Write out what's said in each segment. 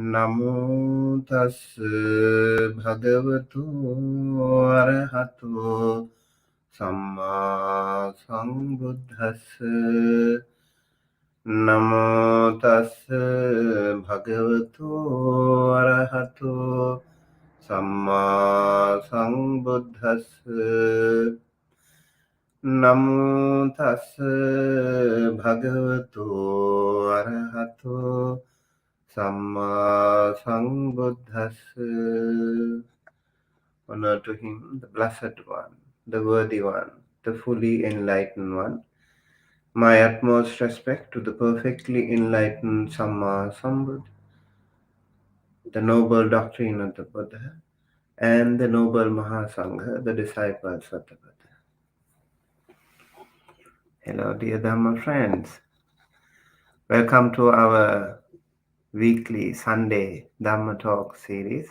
Namo tassa bhagavato arahato samma sambuddhassa. Namo tassa bhagavato arahato samma sambuddhassa. Namo tassa bhagavato arahato samma sambuddhassa. Honor to him, the Blessed One, the Worthy One, the fully enlightened One. My utmost respect to the perfectly enlightened Samma Sambuddha, the noble doctrine of the Buddha, and the noble Mahasangha, the disciples of the Buddha. Hello, dear Dhamma friends. Welcome to our weekly Sunday Dhamma Talk series.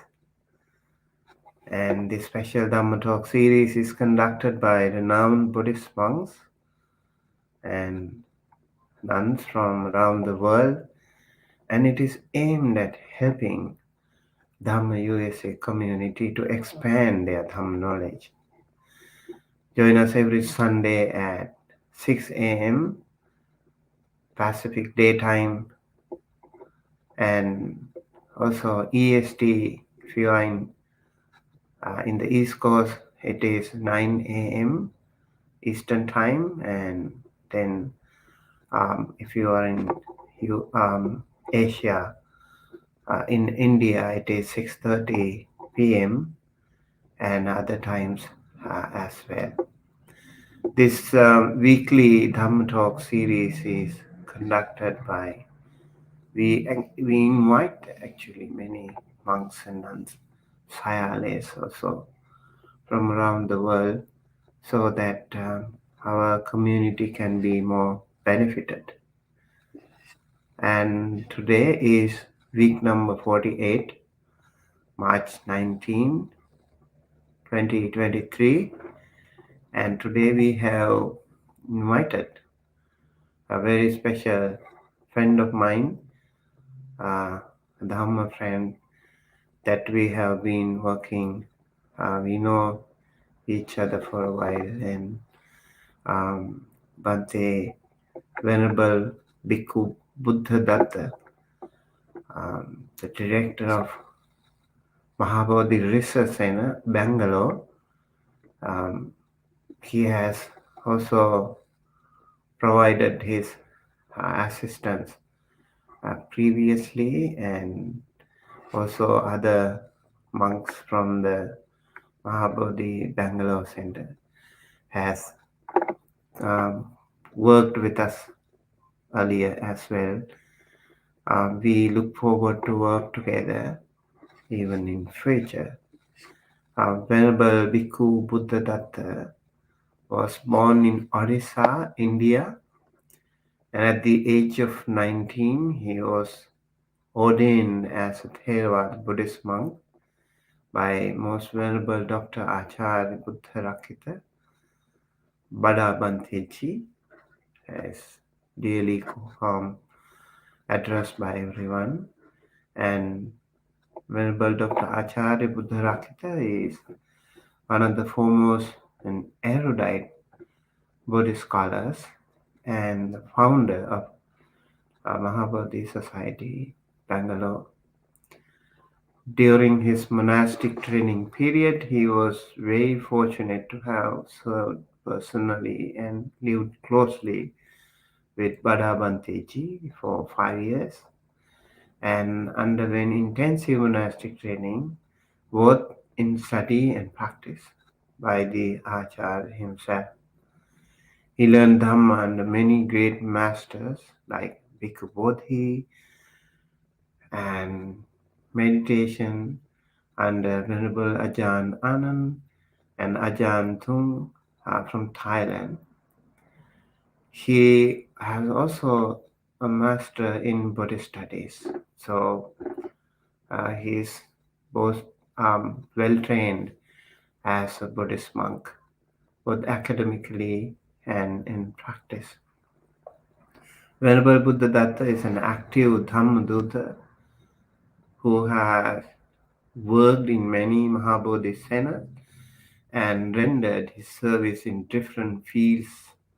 And this special Dhamma Talk series is conducted by renowned Buddhist monks and nuns from around the world, and it is aimed at helping Dhamma USA community to expand their Dhamma knowledge. Join us every Sunday at 6 a.m. Pacific Daytime, and also EST. If you are in the East Coast, it is 9 a.m. Eastern Time, and then if you are in Asia, in India, it is 6:30 p.m. and other times as well. This weekly Dhamma Talk series is conducted by, we invite actually many monks and nuns, sayales also from around the world, so that our community can be more benefited. And today is week number 48, March 19, 2023. And today we have invited a very special friend of mine, a Dhamma friend that we have been working. We know each other for a while, and Bhante Venerable Bhikkhu Buddhadatta, the director of Maha Bodhi Research Center, Bangalore. He has also provided his assistance previously, and also other monks from the Maha Bodhi Bangalore Center has worked with us earlier as well. We look forward to work together even in future. Venerable Bhikkhu Buddhadatta was born in Orissa, India, and at the age of 19, he was ordained as a Theravada Buddhist monk by Most Venerable Dr. Acharya Buddhadatta, Bada Banteji, as dearly addressed by everyone. And Venerable Dr. Acharya Buddhadatta is one of the foremost and erudite Buddhist scholars and the founder of Maha Bodhi Society, Bangalore. During his monastic training period, he was very fortunate to have served personally and lived closely with Bada Banteji for 5 years, and underwent intensive monastic training, both in study and practice, by the Acharya himself. He learned Dhamma under many great masters like Bhikkhu Bodhi, and meditation under Venerable Ajahn Anand and Ajahn Tung from Thailand. He has also a master in Buddhist studies, so he is both well trained as a Buddhist monk, both academically and in practice. Venerable Buddhadatta is an active Dhammaduta who has worked in many Maha Bodhi centers and rendered his service in different fields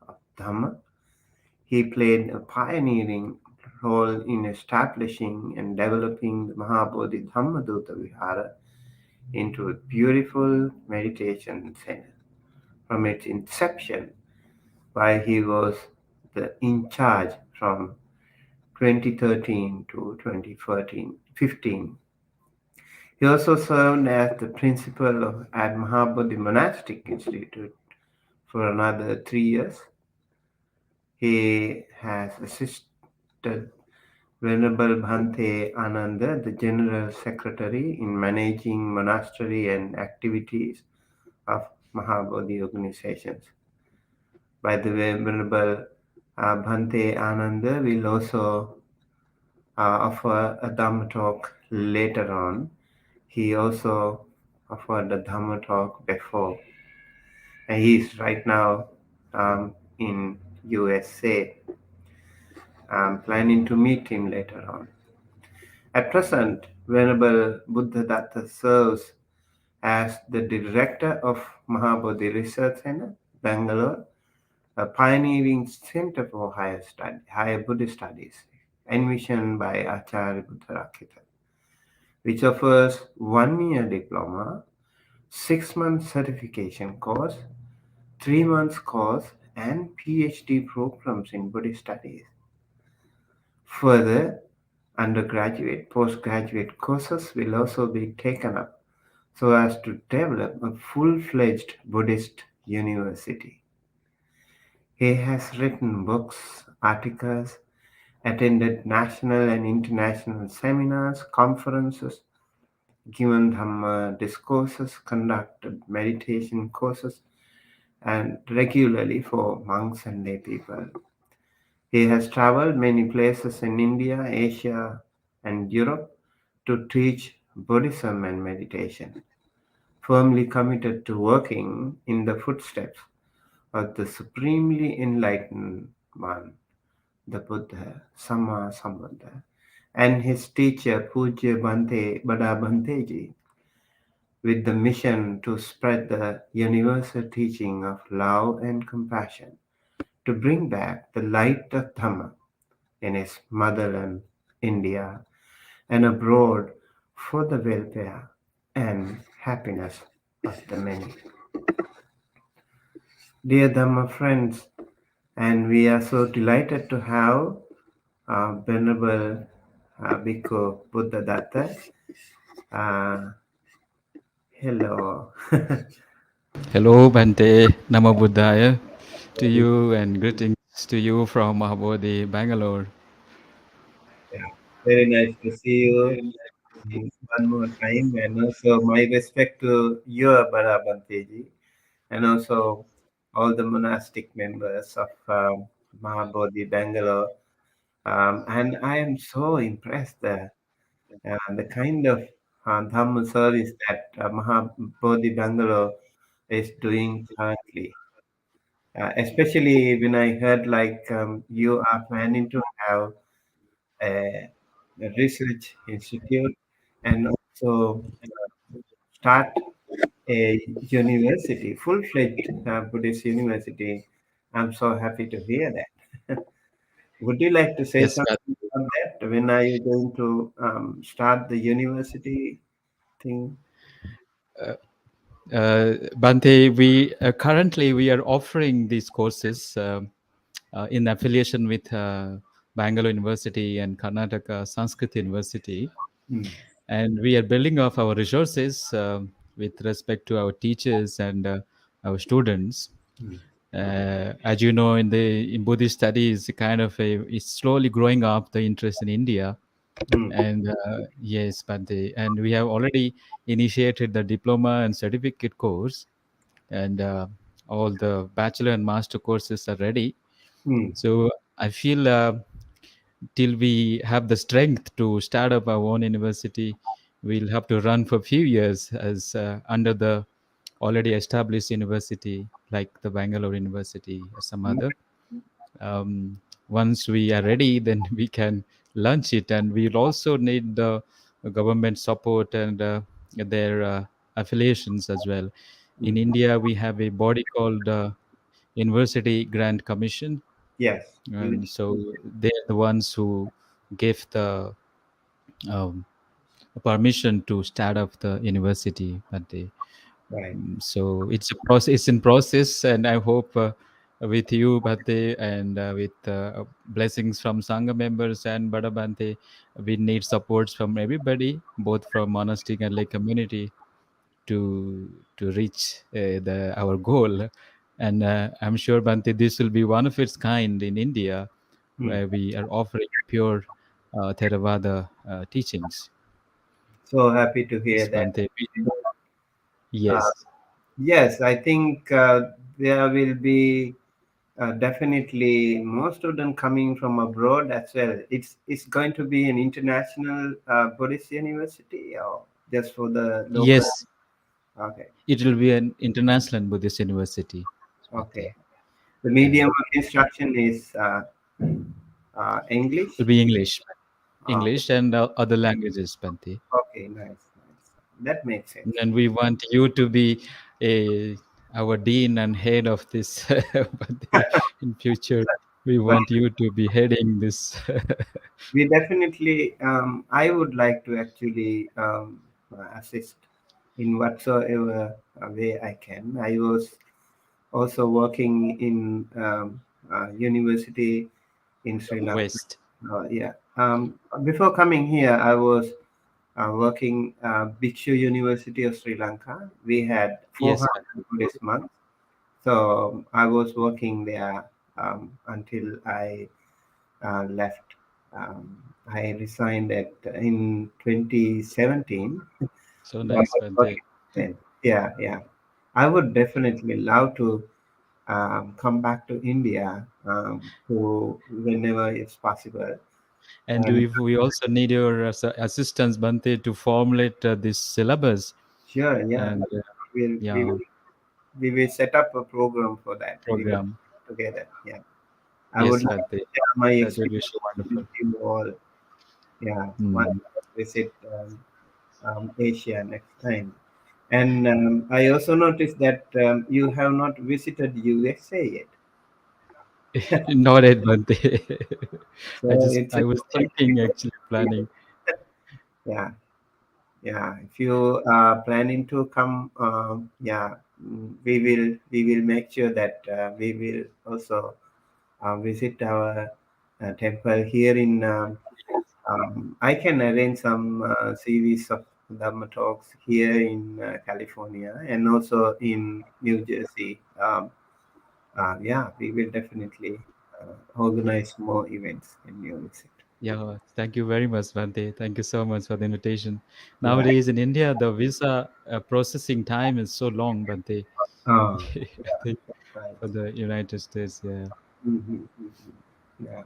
of Dhamma. He played a pioneering role in establishing and developing the Maha Bodhi Dhammadutta Vihara into a beautiful meditation center. From its inception, while he was in charge from 2013 to 2015. He also served as the principal at Maha Bodhi Monastic Institute for another 3 years. He has assisted Venerable Bhante Ananda, the General Secretary, in managing monastery and activities of Maha Bodhi organizations. By the way, Venerable Bhante Ananda will also offer a Dhamma talk later on. He also offered a Dhamma talk before, and he's right now in USA. I'm planning to meet him later on. At present, Venerable Buddhadatta serves as the director of Maha Bodhi Research Center, Bangalore, a pioneering center for higher Buddhist studies, envisioned by Acharya Buddhadatta, which offers 1 year diploma, 6 month certification course, 3 months course, and PhD programs in Buddhist studies. Further, undergraduate, postgraduate courses will also be taken up so as to develop a full-fledged Buddhist university. He has written books, articles, attended national and international seminars, conferences, given Dhamma discourses, conducted meditation courses, and regularly for monks and lay people. He has traveled many places in India, Asia, and Europe to teach Buddhism and meditation, firmly committed to working in the footsteps of the supremely enlightened one, the Buddha, Samma Sambuddha, and his teacher Pujya Bhante Bada Bhanteji, with the mission to spread the universal teaching of love and compassion, to bring back the light of Dhamma in his motherland, India, and abroad for the welfare and happiness of the many. Dear Dhamma friends, and we are so delighted to have Venerable Bhikkhu Buddhadatta. Hello. Hello, Bhante. Namo Buddhaya to you and greetings to you from Maha Bodhi, Bangalore. Yeah, very nice to see you one more time, and also my respect to your Bhante, and also all the monastic members of Maha Bodhi Bangalore. And I am so impressed the kind of Dhamma service that Maha Bodhi Bangalore is doing currently. Especially when I heard like you are planning to have a research institute and also start a university, full-fledged Buddhist university. I'm so happy to hear that. Would you like to say Yes, something about that? When are you going to start the university thing? Bhante, we currently we are offering these courses in affiliation with Bangalore University and Karnataka Sanskrit University, Hmm. and we are building up our resources with respect to our teachers and our students. Hmm. As you know, in Buddhist studies, kind of it's slowly growing up the interest in India, Hmm. and yes, and we have already initiated the diploma and certificate course, and all the bachelor and master courses are ready. Hmm. So I feel till we have the strength to start up our own university, we'll have to run for a few years as under the already established university like the Bangalore University or some Hmm. other. Once we are ready, then we can launch it, and we'll also need the government support and their affiliations as well. In India, we have a body called University Grant Commission, Yes. and so they're the ones who gave the um, permission to start up the university. But they, Right. so it's a process, it's in process, and I hope with you, Bhante, and with blessings from Sangha members and Bada Bhante, we need supports from everybody, both from monastic and lay community, to reach the our goal. And I'm sure, Bhante, this will be one of its kind in India, Hmm. where we are offering pure Theravada teachings. So happy to hear Yes, that. Bhante. Uh, Yes. yes, I think there will be definitely more students coming from abroad as well. It's going to be an international Buddhist university or just for the local. Yes, Okay, it will be an international Buddhist university. okay. Bhante. The Yeah, medium of instruction is will English. be English, Uh, English and other languages, Bhante. okay, nice, nice. That makes sense. And we want you to be a our dean and head of this. Bhante. In future, we Well, want you to be heading this. we definitely. I would like to actually assist in whatsoever way I can. I was also working in university in Sri Lanka. West. Yeah. Before coming here, I was working Bhikshu University of Sri Lanka. We had Yes, 400 Buddhist monks. So I was working there until I left. I resigned in 2017. so So I nice, was Bhante. working then. Yeah, yeah. I would definitely love to come back to India to whenever it's possible. And And we also need your assistance, Bhante, to formulate this syllabus sure, yeah, and we'll, we yeah, will we will set up a program for that. We will program. together. Yeah, I would Yes, like to Bhante. share my That would be experience so with wonderful. you all. Yeah, once Mm. I visit Asia next time. And I also noticed that you have not visited USA yet. Not yet, Bhante. So it's I an was thinking, opportunity. actually planning. Yeah, yeah. If you are planning to come, yeah, we will make sure that we will also visit our temple here in. I can arrange some series of Dhamma talks here in California and also in New Jersey. Yeah, we will definitely organize more events in your visit. Yeah, thank you very much, Bhante. Thank you so much for the invitation. Right. Nowadays in India, the visa processing time is so long, Bhante. Oh, I think right. for the United States, yeah. Hmm, hmm. Yeah,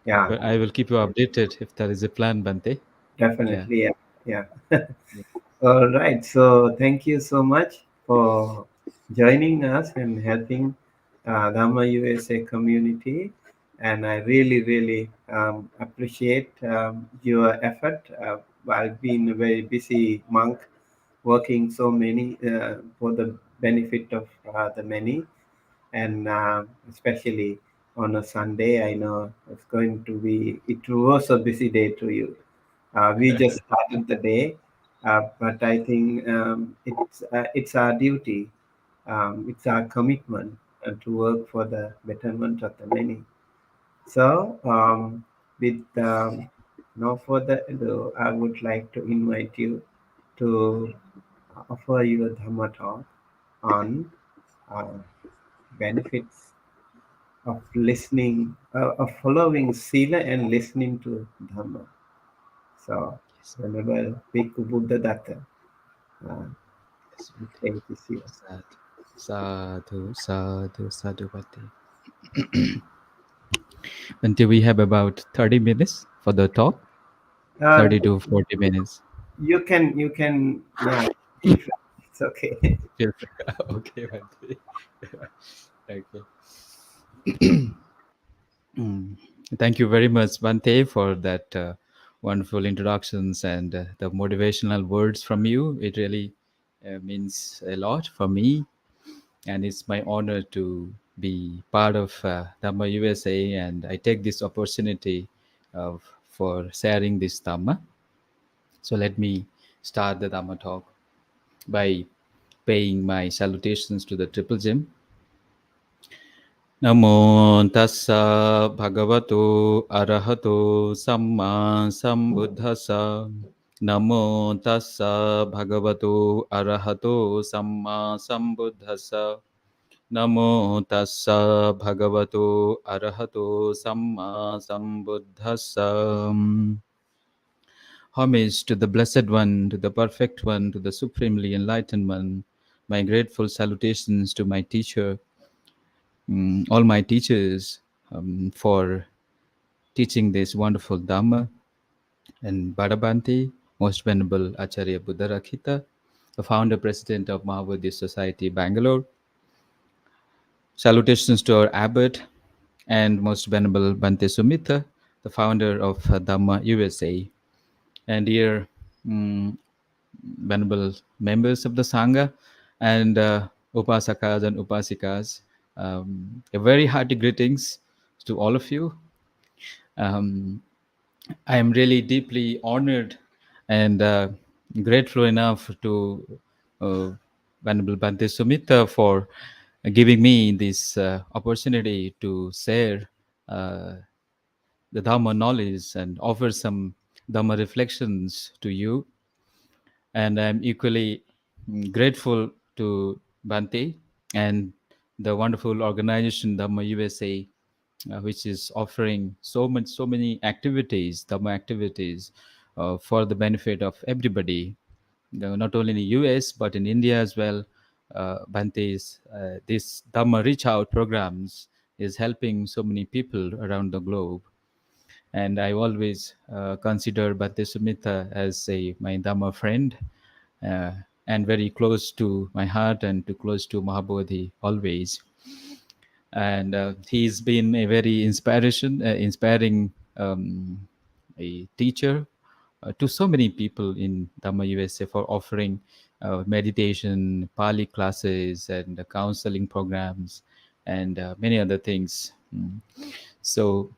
yeah, But I will keep you updated if there is a plan, Bhante. Yeah. definitely. Yeah, yeah. All right. So thank you so much for joining us and helping Dhamma USA community. And I really, really appreciate your effort while being a very busy monk, working so many for the benefit of the many. And especially on a Sunday, I know it's going to be, it was a busy day to you. We just started the day, but I think it's our duty, it's our commitment to work for the betterment of the many. So, with no further ado, I would like to invite you to offer you a Dhamma talk on uh, benefits of listening, of following Sila and listening to Dhamma. So, Yes, Venerable Bhikkhu Buddhadatta, uh, yes, the Bhante. stage is yours. Sadhu, sadhu, sadhu, sadhu, Bhante. Bhante, we have about 30 minutes for the talk, Uh, 30 to 40 minutes. yeah, feel free. It's okay. Feel free. Okay, Bhante. Okay. Mm. Thank you very much, Bhante, for that wonderful introductions and the motivational words from you. It really means a lot for me, and it's my honor to be part of Dhamma USA. And I take this opportunity for sharing this Dhamma. So let me start the Dhamma talk by paying my salutations to the Triple Gem. Namo tassa bhagavato arahato samma sambuddhassa. Namo tassa bhagavato arahato samma sambuddhassa. Namo tassa bhagavato arahato samma sambuddhassa. Homage to the Blessed One, to the Perfect One, to the Supremely Enlightened One. My grateful salutations to my teacher, all my teachers, for teaching this wonderful Dhamma, and Bhadabanti, Most Venerable Acharya Buddhadatta, the founder president of Maha Bodhi Society, Bangalore. Salutations to our abbot and Most Venerable Bhante Sumita, the founder of Dhamma USA. And dear venerable members of the Sangha and Upasakas and Upasikas, a very hearty greetings to all of you. I am really deeply honored and grateful enough to Venerable Bhante Sumita for giving me this opportunity to share the Dhamma knowledge and offer some Dhamma reflections to you. And I'm equally grateful to Bhante and the wonderful organization Dhamma USA, which is offering so many activities, Dhamma activities, for the benefit of everybody, not only in the US but in India as well. Bhante's this Dhamma Reach Out programs is helping so many people around the globe, and I always consider Bhante Sumita as my Dhamma friend, uh, and very close to my heart and too close to Maha Bodhi always. And he's been a very inspiring a teacher to so many people in Dhamma USA, for offering meditation, Pali classes, and counseling programs, and many other things. So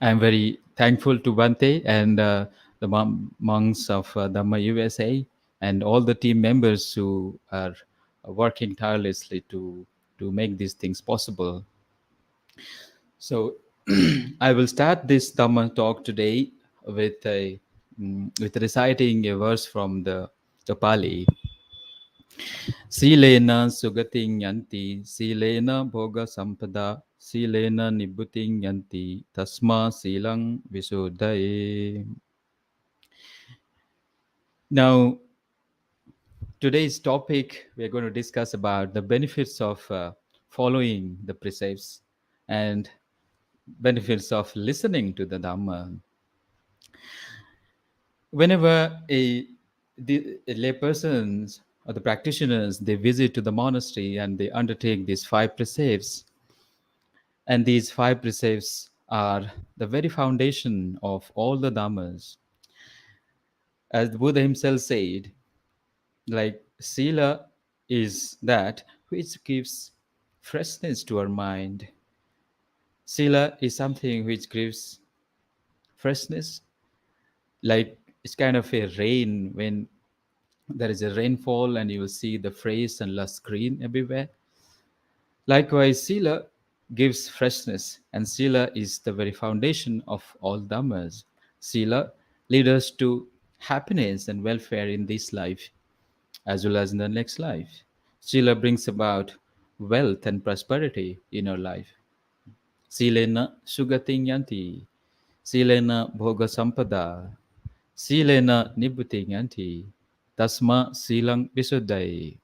I'm very thankful to Bante and the monks of Dhamma USA and all the team members who are working tirelessly to make these things possible. So I will start this Dhamma talk today with with reciting a verse from the Pali. Silena sugating yanti, silena bhoga sampada, silena nibbuting yanti, tasma silang visuddhaye. Now, today's topic, we're going to discuss about the benefits of following the precepts and benefits of listening to the Dhamma. Whenever a laypersons or the practitioners, they visit to the monastery and they undertake these 5 precepts, and these 5 precepts are the very foundation of all the Dhammas. As the Buddha himself said, like Sila is that which gives freshness to our mind. Sila is something which gives freshness, like it's kind of a rain. When there is a rainfall and you will see the fresh and lush green everywhere. Likewise, Sila gives freshness, and Sila is the very foundation of all Dhammas. Sila leads us to happiness and welfare in this life as well as in the next life. Sila brings about wealth and prosperity in our life. Silena sugating yanti, silena bhoga sampada, silena nibbuting yanti, tasma silang visuddhai.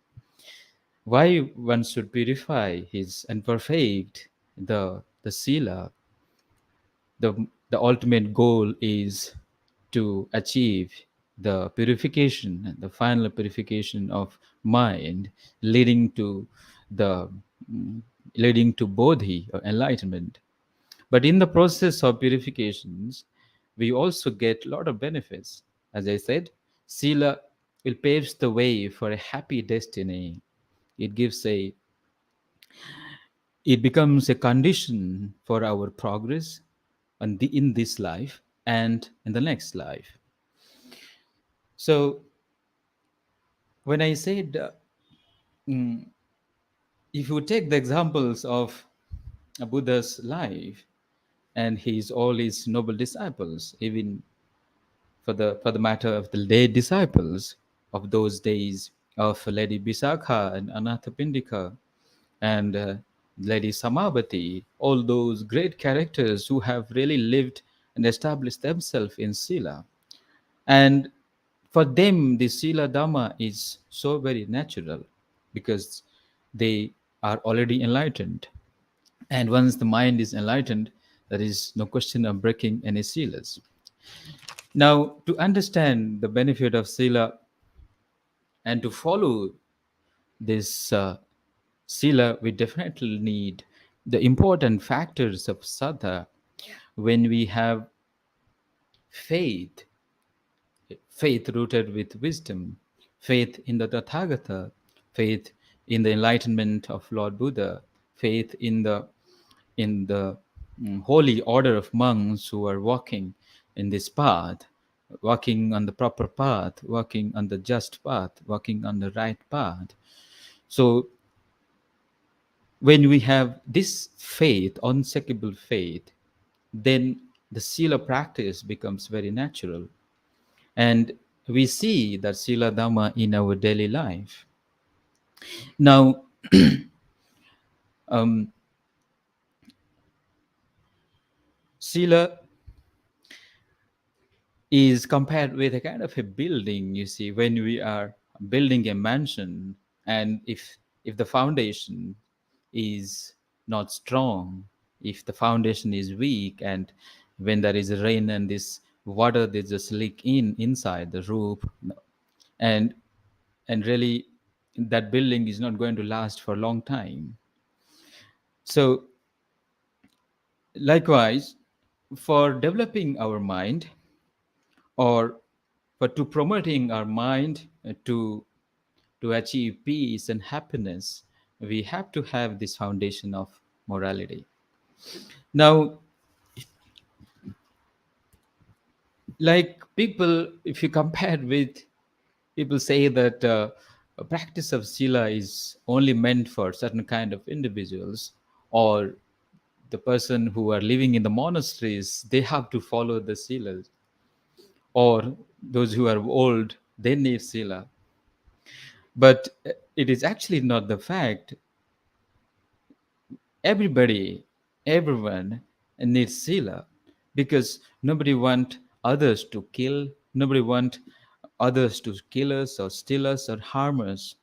Why one should purify his and perfect the sila? The ultimate goal is to achieve the purification, the final purification of mind, leading to the leading to bodhi or enlightenment. But in the process of purifications, we also get a lot of benefits. As I said, Sila will paves the way for a happy destiny. It gives a it becomes a condition for our progress in this life and in the next life. So when I said, mm, if you take the examples of a Buddha's life and all his noble disciples, even for the matter of the lay disciples of those days of Lady Bisakha and Anathapindika and Lady Samabati, all those great characters who have really lived and established themselves in Sila. And for them, the Sila Dhamma is so very natural because they are already enlightened. And once the mind is enlightened, there is no question of breaking any silas. Now, to understand the benefit of Sila and to follow this Sila, we definitely need the important factors of Saddha. When we have faith, faith rooted with wisdom, faith in the Tathagata, faith in the enlightenment of Lord Buddha, faith in the holy order of monks who are walking in this path, walking on the proper path, walking on the just path, walking on the right path. So when we have this faith, unshakable faith, then the Sila practice becomes very natural. And we see that Sila Dhamma in our daily life. Now, um, Sila is compared with a kind of a building. You see, when we are building a mansion, and if the foundation is not strong, if the foundation is weak, and when there is rain and this water, they just leak inside the roof, and really that building is not going to last for a long time. So likewise, for developing our mind, or for to promoting our mind to achieve peace and happiness, we have to have this foundation of morality. Now, like people, if you compare with people say that a practice of sila is only meant for certain kind of individuals, or the person who are living in the monasteries, they have to follow the silas, or those who are old, they need sila. But it is actually not the fact. Everybody, everyone needs sila, because nobody want others to kill, nobody want others to kill us or steal us or harm us.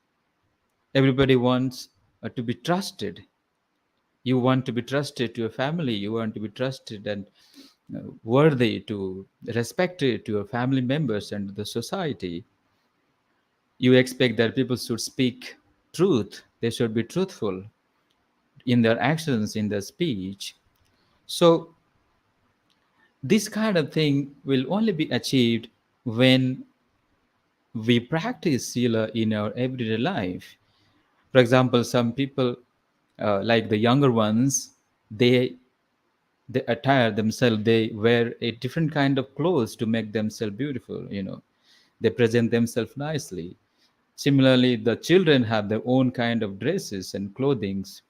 Everybody wants to be trusted. You want to be trusted to your family, you want to be trusted and worthy to respected to your family members and the society. You expect that people should speak truth, they should be truthful in their actions, in their speech. So this kind of thing will only be achieved when we practice sila in our everyday life. For example, some people, like the younger ones, they they attire themselves, they wear a different kind of clothes to make themselves beautiful, they present themselves nicely. Similarly, the children have their own kind of dresses and clothings.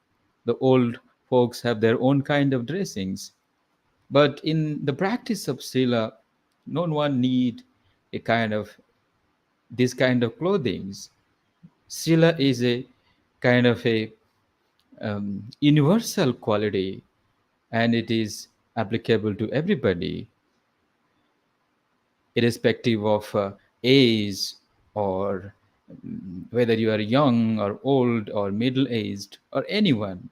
The old folks have their own kind of dressings. But in the practice of sila, no one need a kind of this kind of clothings. Sila is a kind of a universal quality, and it is applicable to everybody, irrespective of age, or whether you are young or old or middle aged or anyone.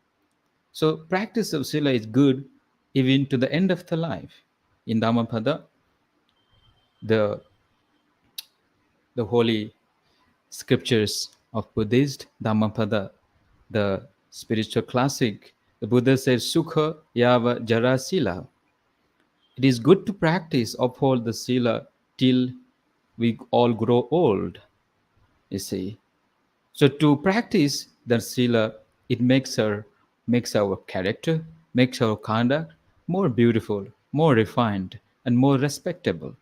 So practice of sila is good even to the end of the life. In Dhammapada, the the holy scriptures of Buddhist Dhammapada, the spiritual classic, the Buddha says, Sukha Yava Jara Sila. It is good to practice, uphold the Sila till we all grow old, you see. So to practice the Sila, it makes our character, makes our conduct more beautiful, more refined, and more respectable.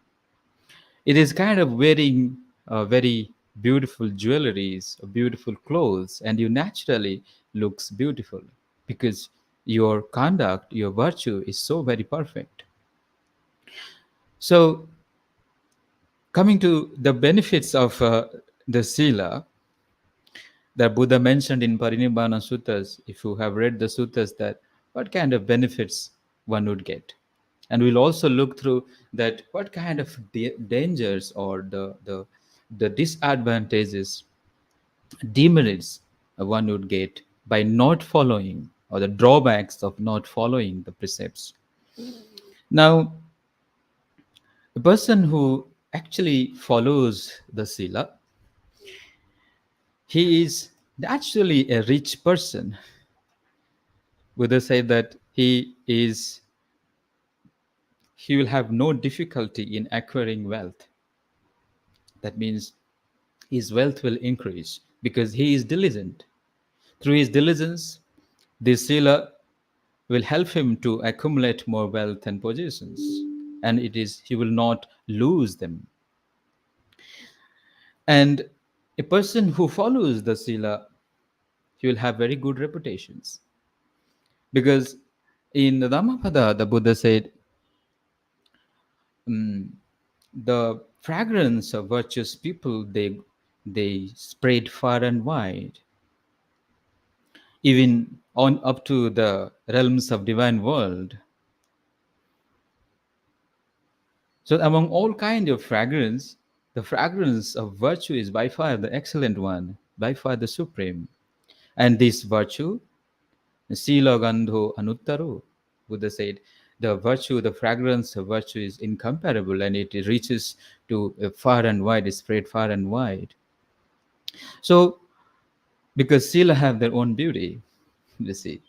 It is kind of wearing very beautiful jewelries, beautiful clothes, and you naturally looks beautiful because your conduct, your virtue is so very perfect. So coming to the benefits of the Sila that Buddha mentioned in Parinibbana Suttas, if you have read the suttas, that what kind of benefits one would get. And we'll also look through that what kind of dangers or the disadvantages, demerits one would get by not following, or the drawbacks of not following the precepts. Now, a person who actually follows the Sila, he is actually a rich person. Buddha said that he will have no difficulty in acquiring wealth. That means his wealth will increase because he is diligent. Through his diligence, this Sila will help him to accumulate more wealth and possessions, and it is he will not lose them. And a person who follows the Sila, he will have very good reputations, because in the Dhammapada, the Buddha said, mm, the fragrance of virtuous people, they spread far and wide, even on up to the realms of divine world. So among all kind of fragrance, the fragrance of virtue is by far the excellent one, by far the supreme. And this virtue, Sila Gandho Anuttaro, Buddha said, the virtue, the fragrance of virtue is incomparable, and it reaches to far and wide, it spread far and wide. So, because Sila have their own beauty, you see,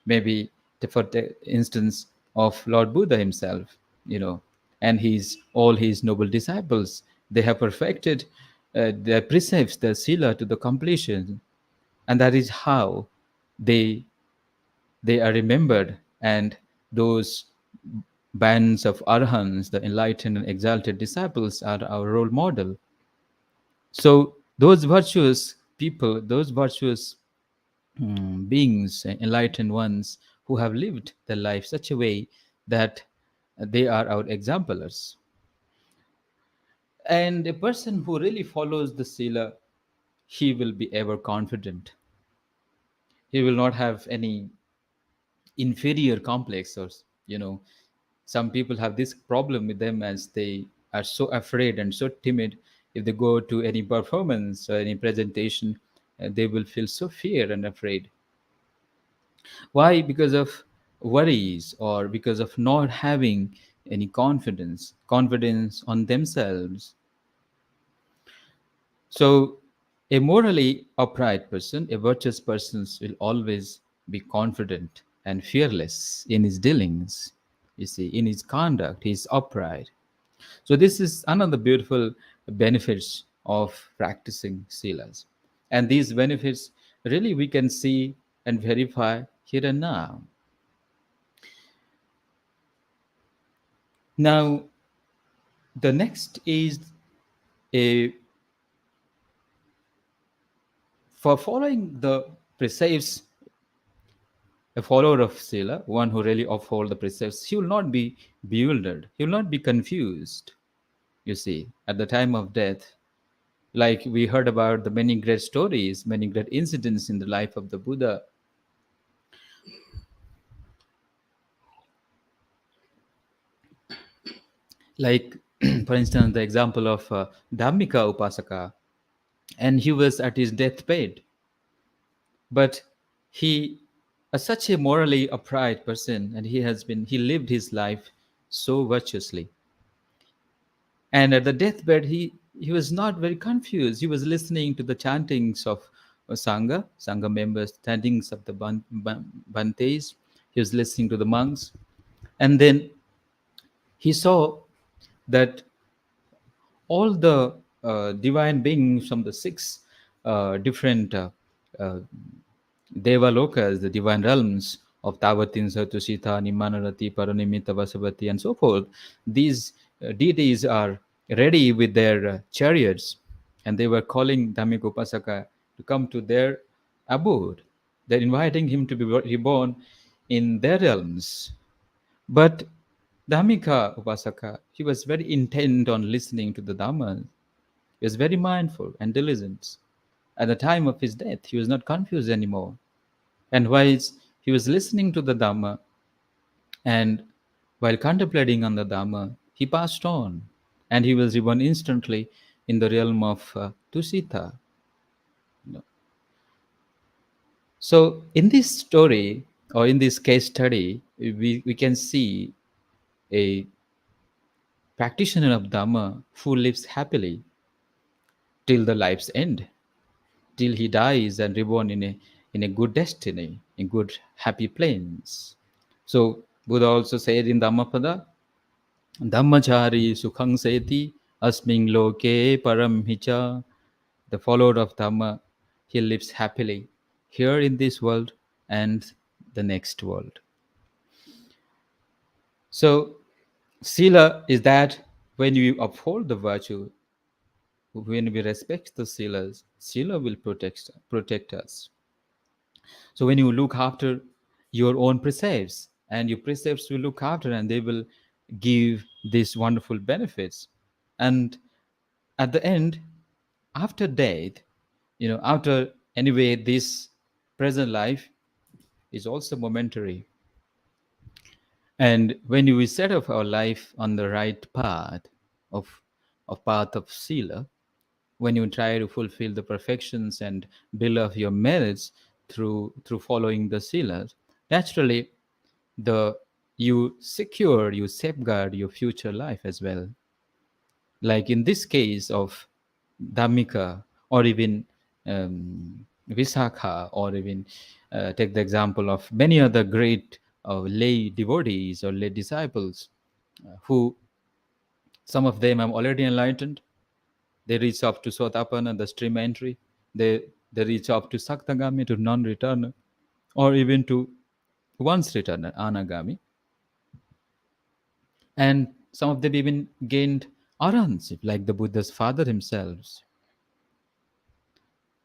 maybe for the instance of Lord Buddha himself, and all his noble disciples, they have perfected their precepts, their Sila to the completion, and that is how they they are remembered, and those bands of arhans, the enlightened and exalted disciples, are our role model. So those virtuous people, those virtuous beings, enlightened ones, who have lived their life such a way that they are our exemplars. And a person who really follows the Sila, he will be ever confident. He will not have any inferior complex, or some people have this problem with them, as they are so afraid and so timid. If they go to any performance or any presentation, they will feel so fear and afraid. Why? Because of worries, or because of not having any confidence on themselves. So a morally upright person, a virtuous person, will always be confident and fearless in his dealings. You see, in his conduct, he is upright. So this is another beautiful benefits of practicing silas. And these benefits really we can see and verify here and now. Now, the next is a for following the precepts, a follower of Sila, one who really uphold the precepts, he will not be bewildered, he will not be confused. You see, at the time of death, like we heard about the many great stories, many great incidents in the life of the Buddha. Like, for instance, the example of Dhammika Upasaka, and he was at his deathbed, but he such a morally upright person, and he lived his life so virtuously. And at the deathbed, he was not very confused. He was listening to the chantings of Sangha members, chantings of the Bantes. He was listening to the monks. And then he saw that all the divine beings from the six different uh, Devalokas, the divine realms of Tavatin, Satushita, Nimanarati, Paranimita, Vasavati, and so forth, these deities are ready with their chariots, and they were calling Dhammikopasaka to come to their abode. They're inviting him to be reborn in their realms. But Dhammika Upasaka, he was very intent on listening to the Dhamma. He was very mindful and diligent. At the time of his death, he was not confused anymore. And whilst he was listening to the Dhamma and while contemplating on the Dhamma, he passed on and he was reborn instantly in the realm of Tusita. So, in this story or in this case study, we can see a practitioner of Dhamma who lives happily till the life's end, till he dies and reborn in a good destiny, in good happy planes. So Buddha also said in Dhammapada, Dhammachari sukhang seti asming loke param hicha. The follower of Dhamma, he lives happily here in this world and the next world. So Sila is that when you uphold the virtue, when we respect the Silas, Sila will protect us. So when you look after your own precepts, and your precepts will look after, and they will give these wonderful benefits. And at the end, after death, after anyway, this present life is also momentary. And when we set up our life on the right path of path of Sila, when you try to fulfill the perfections and build up your merits through following the Silas, naturally the you safeguard your future life as well. Like in this case of Dhammika, or even Visakha, or even take the example of many other great lay devotees or lay disciples, who some of them are already enlightened. They reach up to Sotapana, the stream entry. They reach up to Saktagami, to non-returner, or even to once returner, Anagami. And some of them even gained arahantship, like the Buddha's father himself.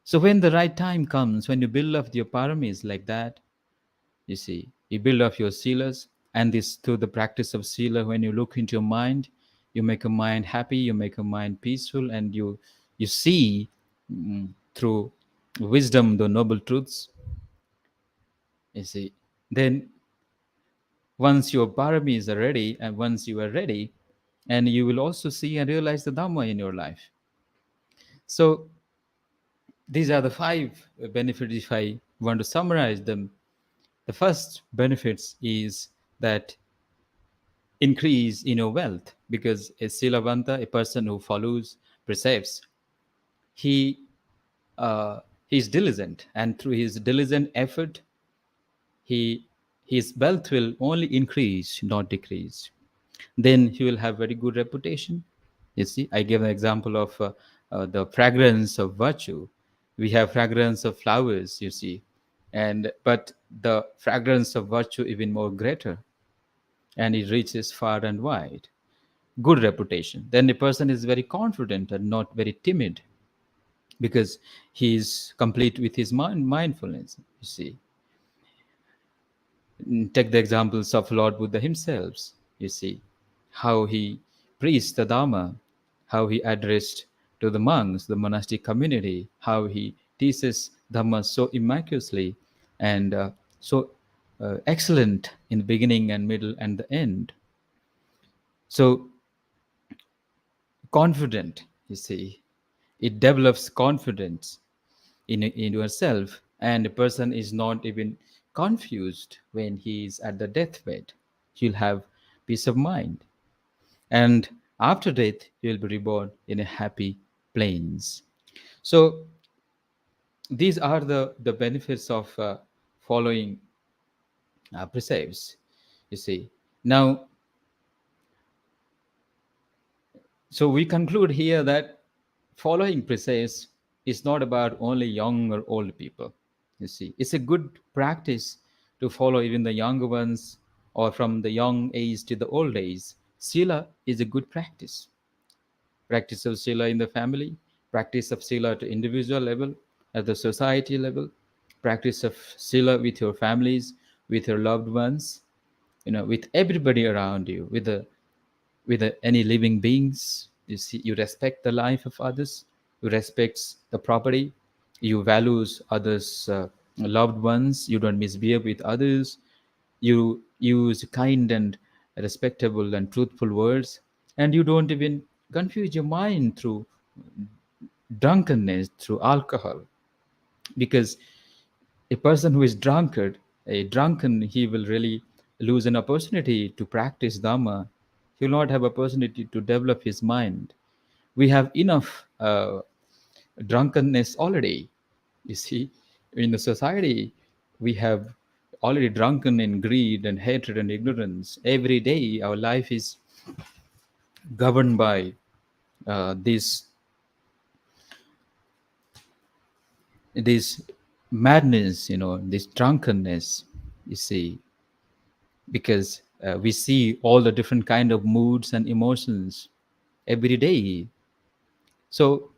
So when the right time comes, when you build up your paramis like that, you see, you build up your silas, and this through the practice of sila, when you look into your mind, you make a mind happy, you make a mind peaceful, and you see through wisdom the noble truths. You see, then once your paramis are ready, and once you are ready, and you will also see and realize the Dhamma in your life. So these are the five benefits. If I want to summarize them, the first benefits is that increase in your wealth, because a silavanta, a person who follows precepts, he is diligent, and through his diligent effort, he his wealth will only increase, not decrease. Then he will have very good reputation. You see, I gave an example of the fragrance of virtue. We have fragrance of flowers, you see, and but the fragrance of virtue even more greater, and it reaches far and wide. Good reputation. Then the person is very confident and not very timid, because he is complete with his mindfulness. You see, take the examples of Lord Buddha himself. You see how he preached the Dharma, how he addressed to the monks, the monastic community, how he teaches Dhamma so immaculately and so excellent in the beginning and middle and the end. So confident, you see, it develops confidence in yourself, and a person is not even confused when he is at the deathbed. He'll have peace of mind, and after death you'll be reborn in a happy plains. So these are the benefits of following precepts, you see. Now So we conclude here that following precepts is not about only young or old people. You see, it's a good practice to follow even the younger ones, or from the young age to the old age. Sila is a good practice. Practice of Sila in the family, practice of Sila to individual level, at the society level, practice of Sila with your families, with your loved ones, with everybody around you, with any living beings. You see, you respect the life of others, you respect the property, you values others, loved ones, you don't misbehave with others, you use kind and respectable and truthful words, and you don't even confuse your mind through drunkenness, through alcohol. Because a person who is drunkard, a drunken, he will really lose an opportunity to practice Dhamma. He will not have opportunity to develop his mind. We have enough drunkenness already. You see, in the society, we have already drunken in greed and hatred and ignorance. Every day, our life is governed by this this madness, this drunkenness. You see, because we see all the different kind of moods and emotions every day. So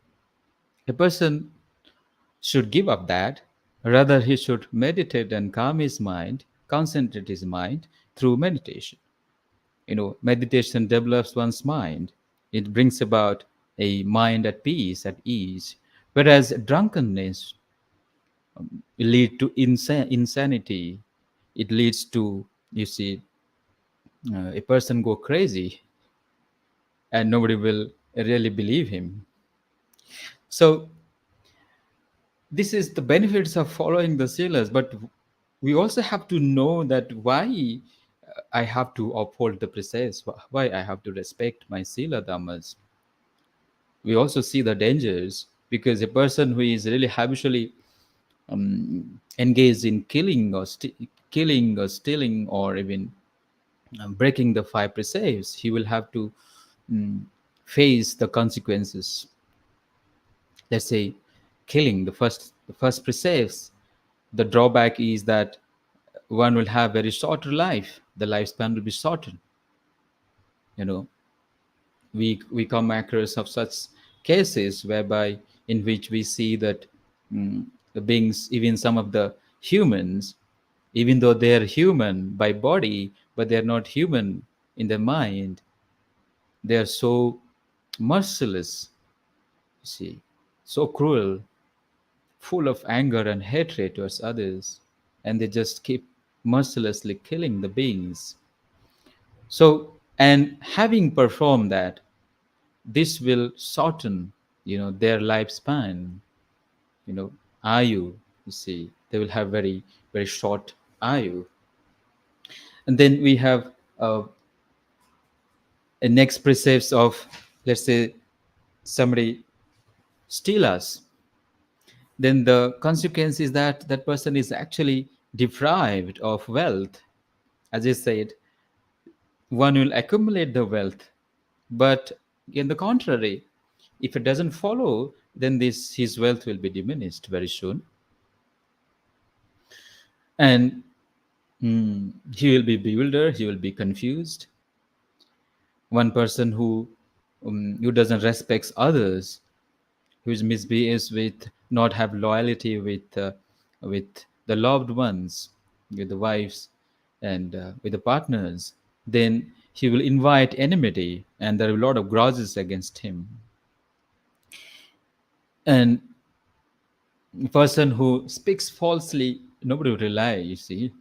a person should give up that. Rather, he should meditate and calm his mind, concentrate his mind through meditation. Meditation develops one's mind. It brings about a mind at peace, at ease. Whereas drunkenness lead to insanity. It leads to, you see, a person go crazy, and nobody will really believe him. So this is the benefits of following the silas, but we also have to know that why I have to uphold the precepts, why I have to respect my sila dhammas. We also see the dangers, because a person who is really habitually engaged in killing or stealing, or even breaking the five precepts, he will have to mm, face the consequences. Let's say killing, the first precepts, the drawback is that one will have very shorter life, the lifespan will be shortened. you know we come across of such cases whereby, in which we see that the beings, even some of the humans, even though they are human by body, but they are not human in their mind. They are so merciless, you see, so cruel, full of anger and hatred towards others, and they just keep mercilessly killing the beings. So, and having performed that, this will shorten, their lifespan, you know, ayu. You see, they will have very, very short ayu. And then we have a next precepts of, let's say, somebody steal us, then the consequence is that that person is actually deprived of wealth. As I said, one will accumulate the wealth, but in the contrary, if it doesn't follow, then this his wealth will be diminished very soon, and he will be bewildered, he will be confused. One person who doesn't respect others, who is misbehaves with, not have loyalty with the loved ones, with the wives, and with the partners, then he will invite enmity, and there are a lot of grudges against him. And a person who speaks falsely, nobody would rely, you see,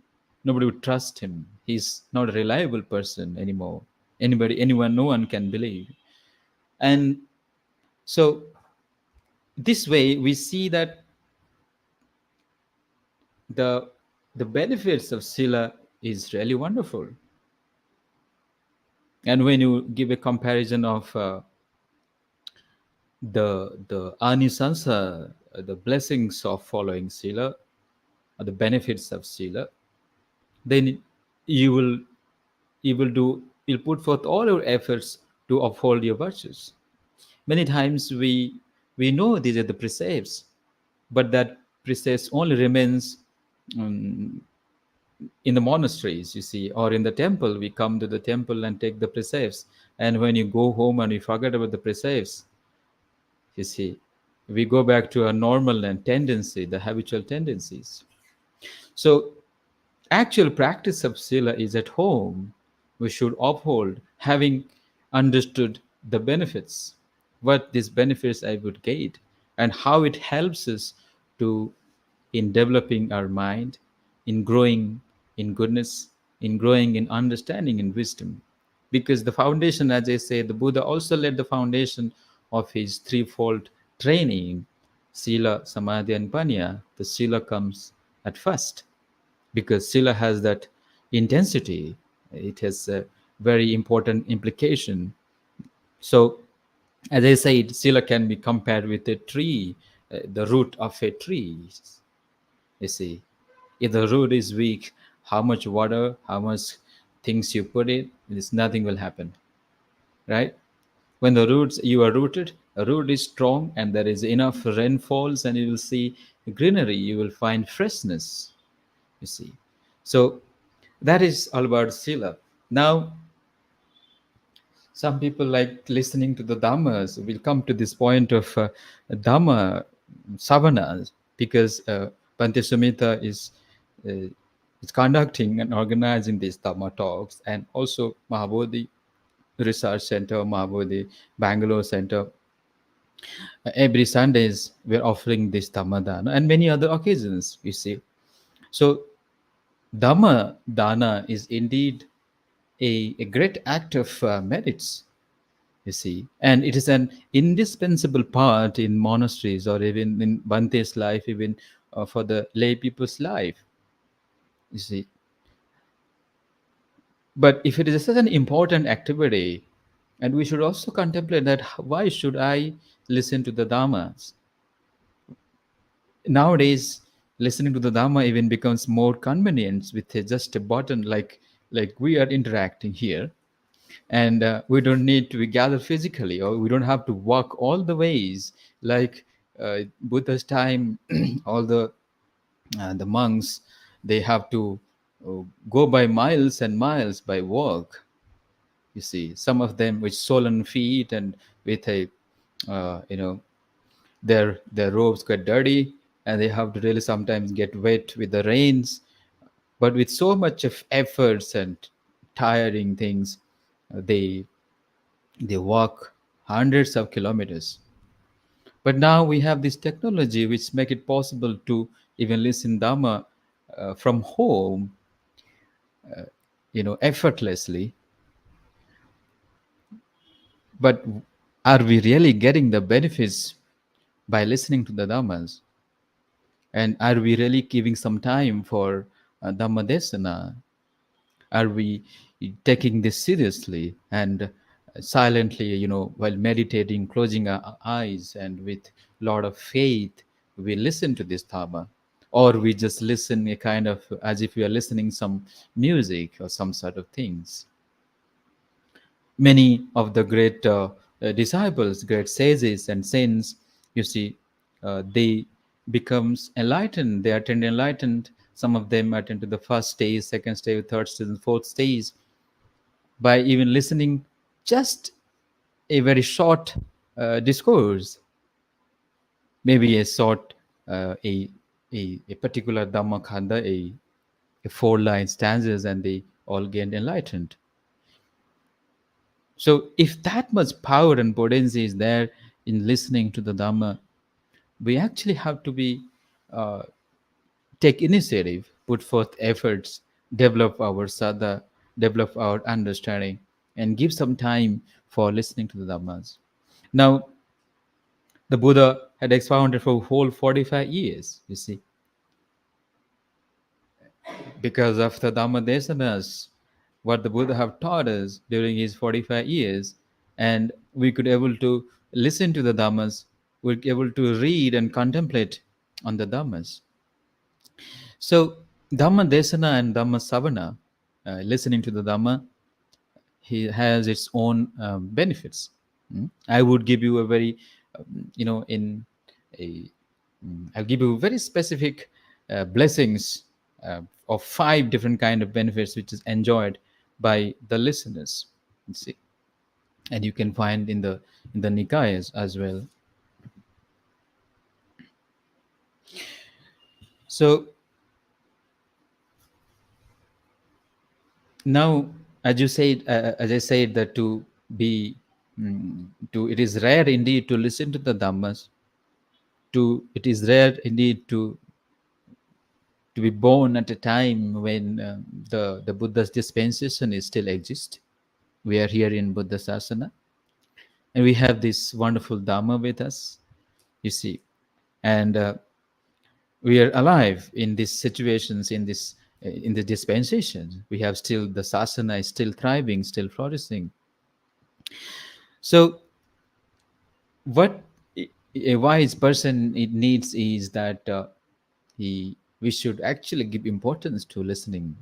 nobody would trust him. He's not a reliable person anymore. Anyone, no one can believe. And so this way we see that the the benefits of sila is really wonderful. And when you give a comparison of the anisansa, the blessings of following sila, or the benefits of sila, then you will you will do you'll put forth all your efforts to uphold your virtues. Many times we know these are the precepts, but that precepts only remains um, in the monasteries, you see, or in the temple. We come to the temple and take the precepts, and when you go home and you forget about the precepts, you see, we go back to our normal and tendency, the habitual tendencies. So actual practice of sila is at home. We should uphold, having understood the benefits, what these benefits I would get, and how it helps us to in developing our mind, in growing in goodness, in growing in understanding and wisdom. Because the foundation, as I say, the Buddha also laid the foundation of his threefold training, sila, samadhi, and panya. The sila comes at first because sila has that intensity. It has a very important implication. So, as I said, sila can be compared with a tree, the root of a tree. You see, if the root is weak, how much water, how much things you put it, there's nothing will happen, right? When the roots you are rooted, a root is strong, and there is enough rainfalls, and you will see greenery. You will find freshness. You see, so that is all about sila. Now, some people like listening to the dhammas. We'll come to this point of dhamma savanas because Bhante Sumita uh, is conducting and organizing these dhamma talks, and also Maha Bodhi Research Center, Maha Bodhi Bangalore Center. Every Sundays we're offering this dhamma dana and many other occasions. You see, so dhamma dana is indeed a great act of merits, you see, and it is an indispensable part in monasteries or even in Bante's life, even for the lay people's life, you see. But if it is such an important activity, and we should also contemplate that why should I listen to the dhammas? Nowadays, listening to the dhamma even becomes more convenient with just a button, like we are interacting here, and we don't need to be gathered physically, or we don't have to walk all the ways like Buddha's time. All the monks, they have to go by miles and miles by walk, you see, some of them with swollen feet and with a you know, their robes get dirty, and they have to really sometimes get wet with the rains, but with so much of efforts and tiring things, they walk hundreds of kilometers. But now we have this technology which make it possible to even listen dhamma from home, effortlessly. But are we really getting the benefits by listening to the dhammas? And are we really giving some time for dhamma desana? Are we taking this seriously and silently, while meditating, closing our eyes and with lot of faith, we listen to this dhamma? Or we just listen a kind of as if we are listening some music or some sort of things? Many of the great disciples, great sages and saints, you see, they becomes enlightened. They attend enlightened. Some of them attend to the first stage, second stage, third stage, and fourth stage by even listening just a very short discourse, maybe a short a particular dhamma khanda, a four-line stanzas, and they all gained enlightened. So, if that much power and potency is there in listening to the Dhamma, we actually have to be uh, take initiative, put forth efforts, develop our sadha, develop our understanding, and give some time for listening to the Dhammas. Now, the Buddha had expounded for a whole 45 years, you see, because of the Dhamma Desanas, what the Buddha have taught us during his 45 years, and we could able to listen to the Dhammas, we're able to read and contemplate on the Dhammas. So Dhamma Desana and Dhamma Savana, listening to the Dhamma, he has its own benefits. I would give you a very, in a, I'll give you very specific blessings of 5 different kind of benefits which is enjoyed by the listeners. You see, and you can find in the Nikayas as well. So now, as I said, that be to it is rare indeed to listen to the dhammas. It is rare indeed to be born at a time when the Buddha's dispensation is still exist. We are here in Buddha Sasana, and we have this wonderful Dhamma with us. You see, and we are alive in these situations, in the dispensation. We have still the Sasana is still thriving, still flourishing. So, what a wise person it needs is that we should actually give importance to listening.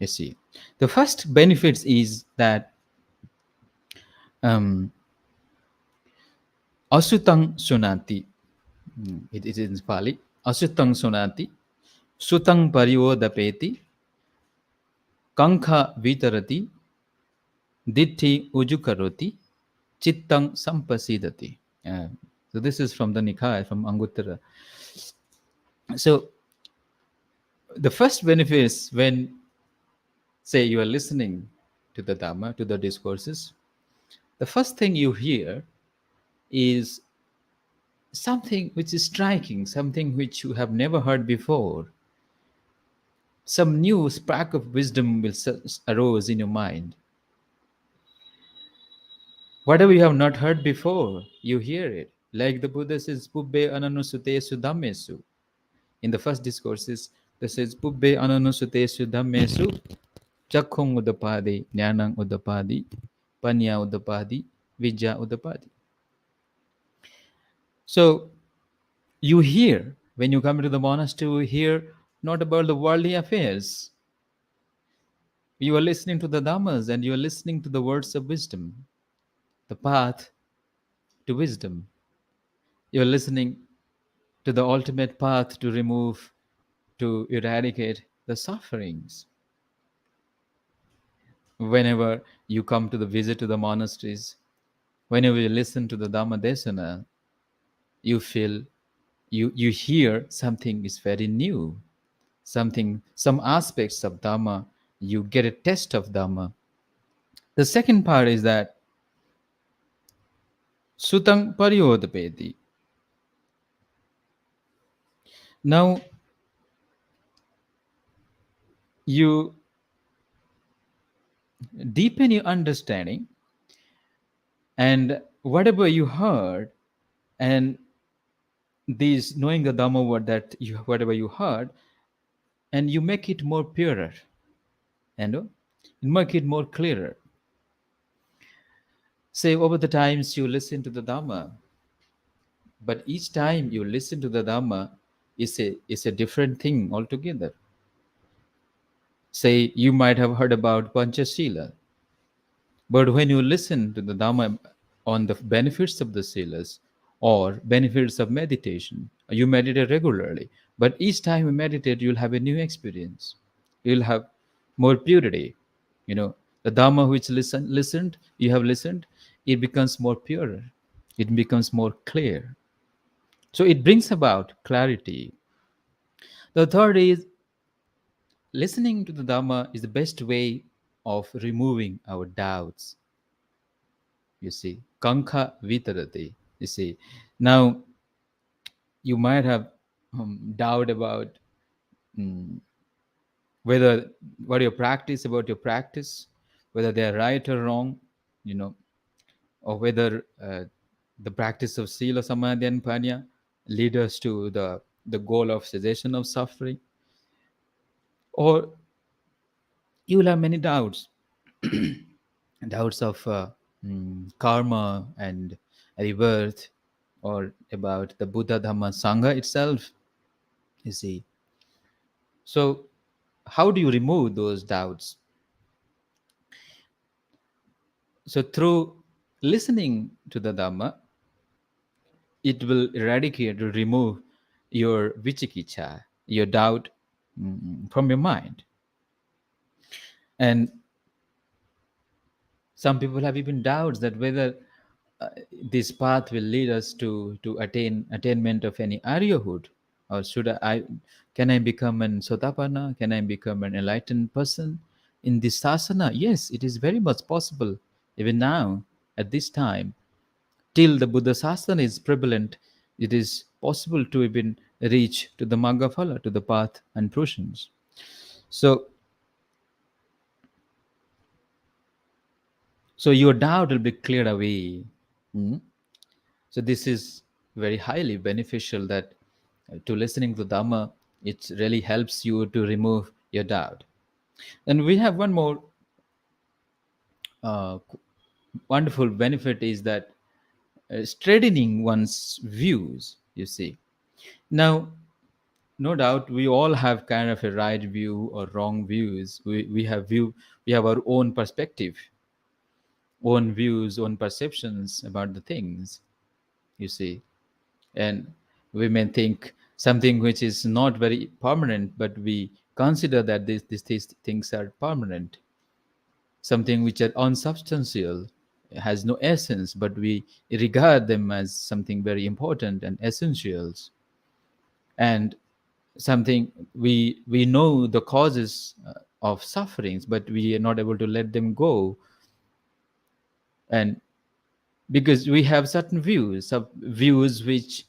You see, the first benefits is that um, asutang sunati. It is in Pali. Asutang sunati, sutang pariyodapeti, kankha vitarati, ditti ujukaroti, chittang sampasidati. So this is from the Nikaya, from Anguttara. So the first benefit is when, say, you are listening to the Dhamma, to the discourses, the first thing you hear is something which is striking, something which you have never heard before. Some new spark of wisdom will arose in your mind. Whatever you have not heard before, you hear it. Like the Buddha says, Pubbe ananusutesu dhammesu. In the first discourses, there says, Pubbe ananusutesu dhammesu, chakhung udapadi, jnanang udapadi, panya udapadi, vijja udapadi. So you hear, when you come to the monastery, you hear not about the worldly affairs. You are listening to the Dhammas and you are listening to the words of wisdom, the path to wisdom. You are listening to the ultimate path to eradicate the sufferings. Whenever you come to the visit to the monasteries, whenever you listen to the Dhamma Desana, you feel, you hear something is very new, some aspects of Dhamma, you get a taste of Dhamma. The second part is that Sutang Pariyodapeti. Now, you deepen your understanding, and whatever you heard, and these knowing the Dhamma word that you whatever you heard, and you make it more purer, and you make it more clearer. Say over the times you listen to the Dhamma, but each time you listen to the Dhamma is a different thing altogether. Say you might have heard about Panchasila, but when you listen to the Dhamma on the benefits of the Silas or benefits of meditation, you meditate regularly. But each time you meditate, you'll have a new experience. You'll have more purity. The Dhamma which you have listened, it becomes more purer. It becomes more clear. So it brings about clarity. The third is listening to the Dhamma is the best way of removing our doubts. You see, kankha vitarati. You see, now you might have doubt about mm, whether what about your practice, whether they are right or wrong, you know, or whether the practice of sila, samadhi, and panya lead us to the goal of cessation of suffering, or you will have many doubts, doubts of karma and rebirth, or about the Buddha Dhamma Sangha itself. You see, so how do you remove those doubts? So through listening to the Dhamma, it will eradicate or remove your vichikicha, your doubt, from your mind. And some people have even doubts that whether uh, this path will lead us to attainment of any aryahood, or should I can I become an sotapanna, can I become an enlightened person in this sasana? Yes, it is very much possible even now, at this time, till the Buddha sasana is prevalent. It is possible to even reach to the magga phala, to the path and fruitions. So your doubt will be cleared away. Hmm? So this is very highly beneficial, that to listening to Dhamma, it really helps you to remove your doubt. And we have one more uh, wonderful benefit, is that straightening one's views, you see. Now, no doubt we all have kind of a right view or wrong views. We have our own perspective, own views, own perceptions about the things, you see. And we may think something which is not very permanent, but we consider that these things are permanent. Something which are unsubstantial, has no essence, but we regard them as something very important and essentials. And something, we know the causes of sufferings, but we are not able to let them go. And because we have certain views, views which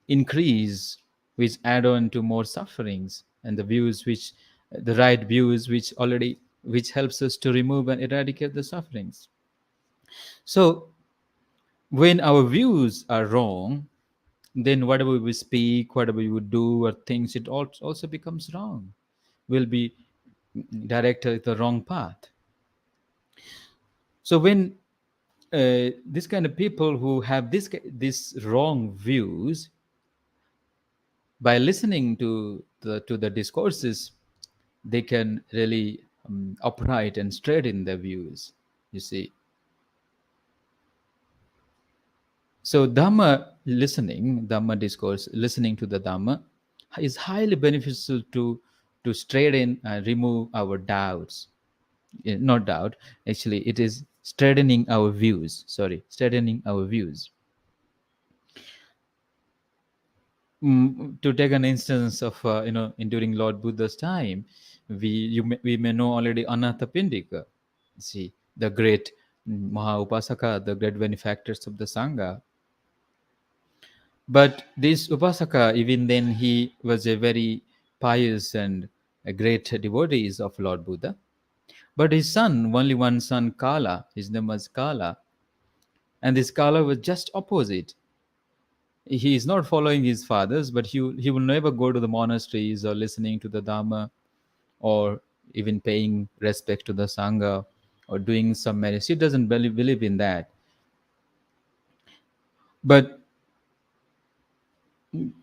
increase, which add on to more sufferings, and the views which, the right views which already, which helps us to remove and eradicate the sufferings. So when our views are wrong, then whatever we speak, whatever we would do or things, it also becomes wrong, will be directed the wrong path. So when this kind of people who have this wrong views, by listening to the discourses, they can really upright and straighten their views, you see. So Dhamma listening, Dhamma discourse, listening to the Dhamma is highly beneficial to straighten and remove our doubts. Not doubt, actually, it is straightening our views. Sorry, straightening our views. To take an instance of in during Lord Buddha's time, we may know already Anathapindika. See, the great Maha Upasaka, the great benefactors of the Sangha. But this Upasaka, even then, he was a very pious and a great devotee of Lord Buddha. But his son, only one son, Kala, his name was Kala, and this Kala was just opposite. He is not following his fathers, but he will never go to the monasteries or listening to the Dhamma, or even paying respect to the Sangha, or doing some merits. He doesn't believe in that. But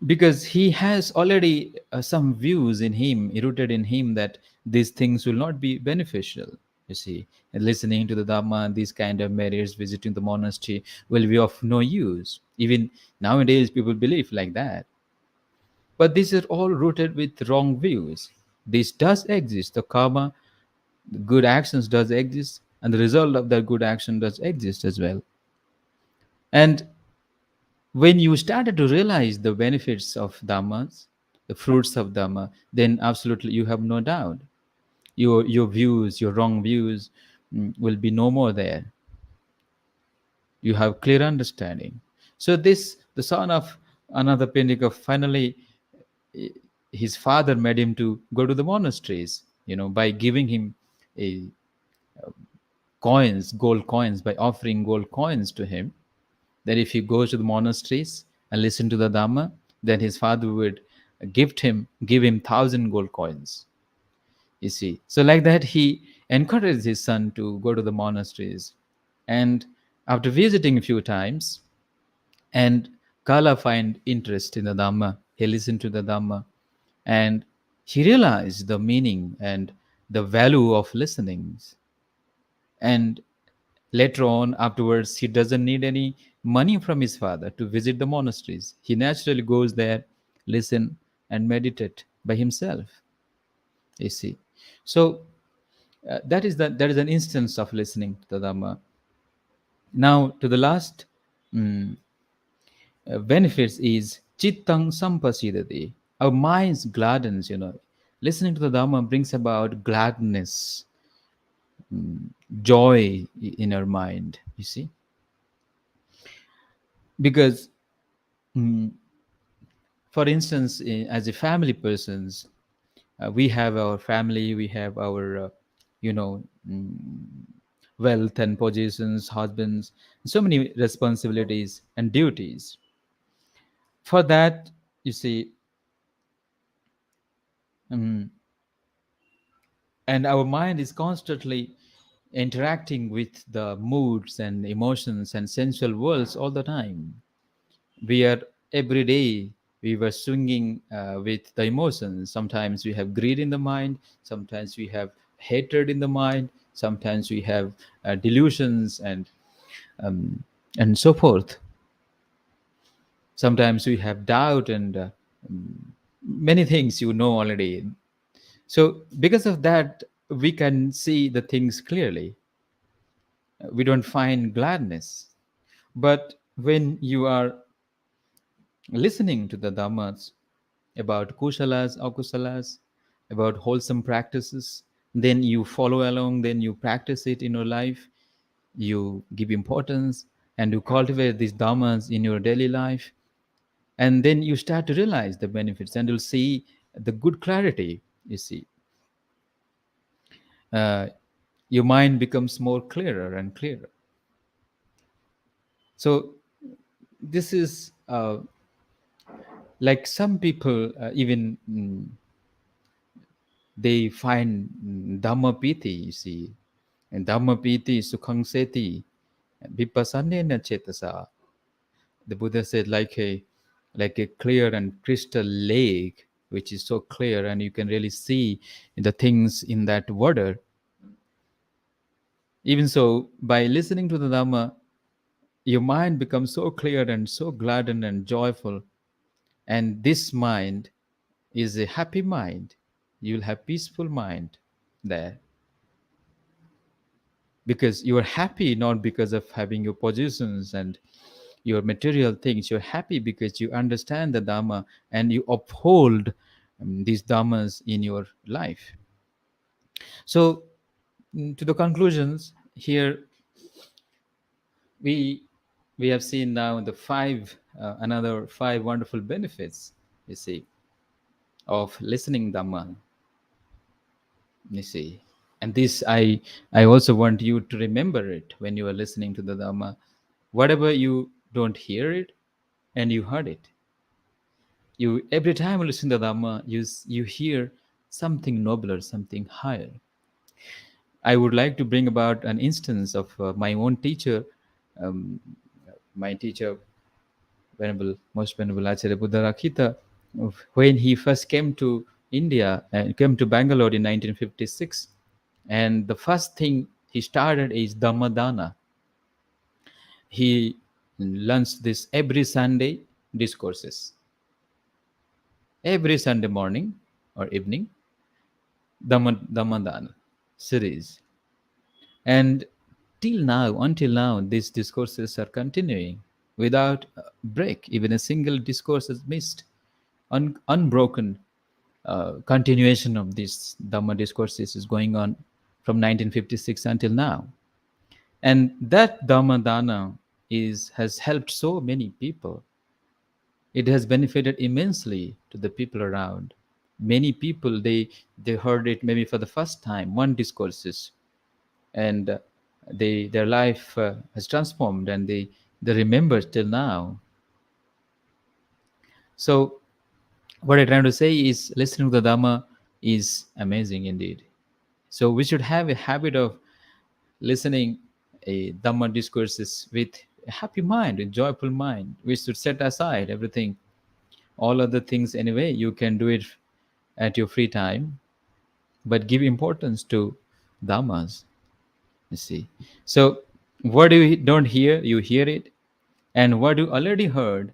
because he has already some views in him, rooted in him, that these things will not be beneficial, you see. And listening to the Dhamma, these kind of merits, visiting the monastery, will be of no use. Even nowadays people believe like that. But these are all rooted with wrong views. This does exist, the karma, the good actions does exist, and the result of that good action does exist as well. And when you started to realize the benefits of dhammas, the fruits of dhamma, then absolutely you have no doubt. Your views, your wrong views, will be no more there. You have clear understanding. So this, the son of another Pendika, finally eh, his father made him to go to the monasteries, by giving him a coins, gold coins, by offering gold coins to him, that if he goes to the monasteries and listen to the Dhamma, then his father would give him 1,000 gold coins. You see, so like that he encouraged his son to go to the monasteries, and after visiting a few times, and Kala find interest in the Dhamma, he listened to the Dhamma, and he realized the meaning and the value of listenings. And Later on, afterwards, he doesn't need any money from his father to visit the monasteries. He naturally goes there, listen, and meditate by himself. You see, so that is an instance of listening to the Dhamma. Now, to the last mm, benefits is chittang sampasidati. Our minds gladdens. Listening to the Dhamma brings about gladness, joy in our mind. You see, because mm, for instance, as a family persons, we have our family, we have our you know mm, wealth and possessions, husbands, so many responsibilities and duties. For that, you see, um, and our mind is constantly interacting with the moods and emotions and sensual worlds all the time. We are every day we were swinging with the emotions. Sometimes we have greed in the mind, sometimes we have hatred in the mind, sometimes we have delusions um, and so forth. Sometimes we have doubt and many things already. So because of that, we can see the things clearly. We don't find gladness. But when you are listening to the dhammas about kushalas, akusalas, about wholesome practices, then you follow along, then you practice it in your life, you give importance, and you cultivate these dhammas in your daily life, and then you start to realize the benefits, and you'll see the good clarity. You see, uh, your mind becomes more clearer and clearer. So this is like some people even they find Dhamma Piti, you see. And Dhamma Piti, Sukhang Seti, Vipassanena Chetasa. The Buddha said like a clear and crystal lake, which is so clear and you can really see the things in that water. Even so, by listening to the Dhamma, your mind becomes so clear and so gladdened and joyful. And this mind is a happy mind. You'll have peaceful mind there, because you are happy not because of having your possessions and your material things. You're happy because you understand the Dhamma and you uphold these Dhammas in your life. So, to the conclusions here, we we have seen now the another five wonderful benefits, you see, of listening Dhamma. You see, and this I also want you to remember it when you are listening to the Dhamma. Whatever you don't hear it and you heard it, you every time you listen to the Dhamma, you hear something nobler, something higher. I would like to bring about an instance of my own teacher, um, my teacher, most venerable Acharya Buddhadatta, when he first came to India and came to Bangalore in 1956. And the first thing he started is Dhammadana. He learns this every Sunday discourses. Every Sunday morning or evening, Dhammadana series. And until now, these discourses are continuing without break. Even a single discourse is missed. Unbroken continuation of these Dhamma discourses is going on from 1956 until now. And that Dhammadana has helped so many people. It has benefited immensely to the people around. Many people, they heard it maybe for the first time, one discourses, and their life has transformed, and they remember till now. So what I'm trying to say is listening to the Dhamma is amazing indeed. So we should have a habit of listening a Dhamma discourses with a happy mind, a joyful mind. We should set aside everything, all other things anyway. You can do it at your free time, but give importance to Dhammas, you see. So What you don't hear, you hear it. And what you already heard,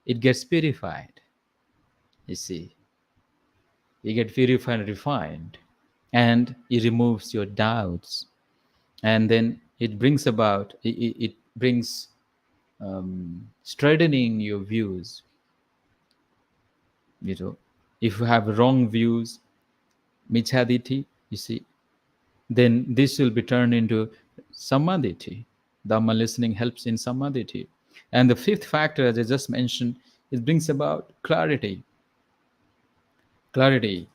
it gets purified. You see, you get purified and refined. And it removes your doubts. And then it brings about, it brings straightening your views. You know, if you have wrong views, michaditi, you see, then this will be turned into samadhi. Dhamma listening helps in samadhi. And the fifth factor, as I just mentioned, it brings about clarity. Clarity,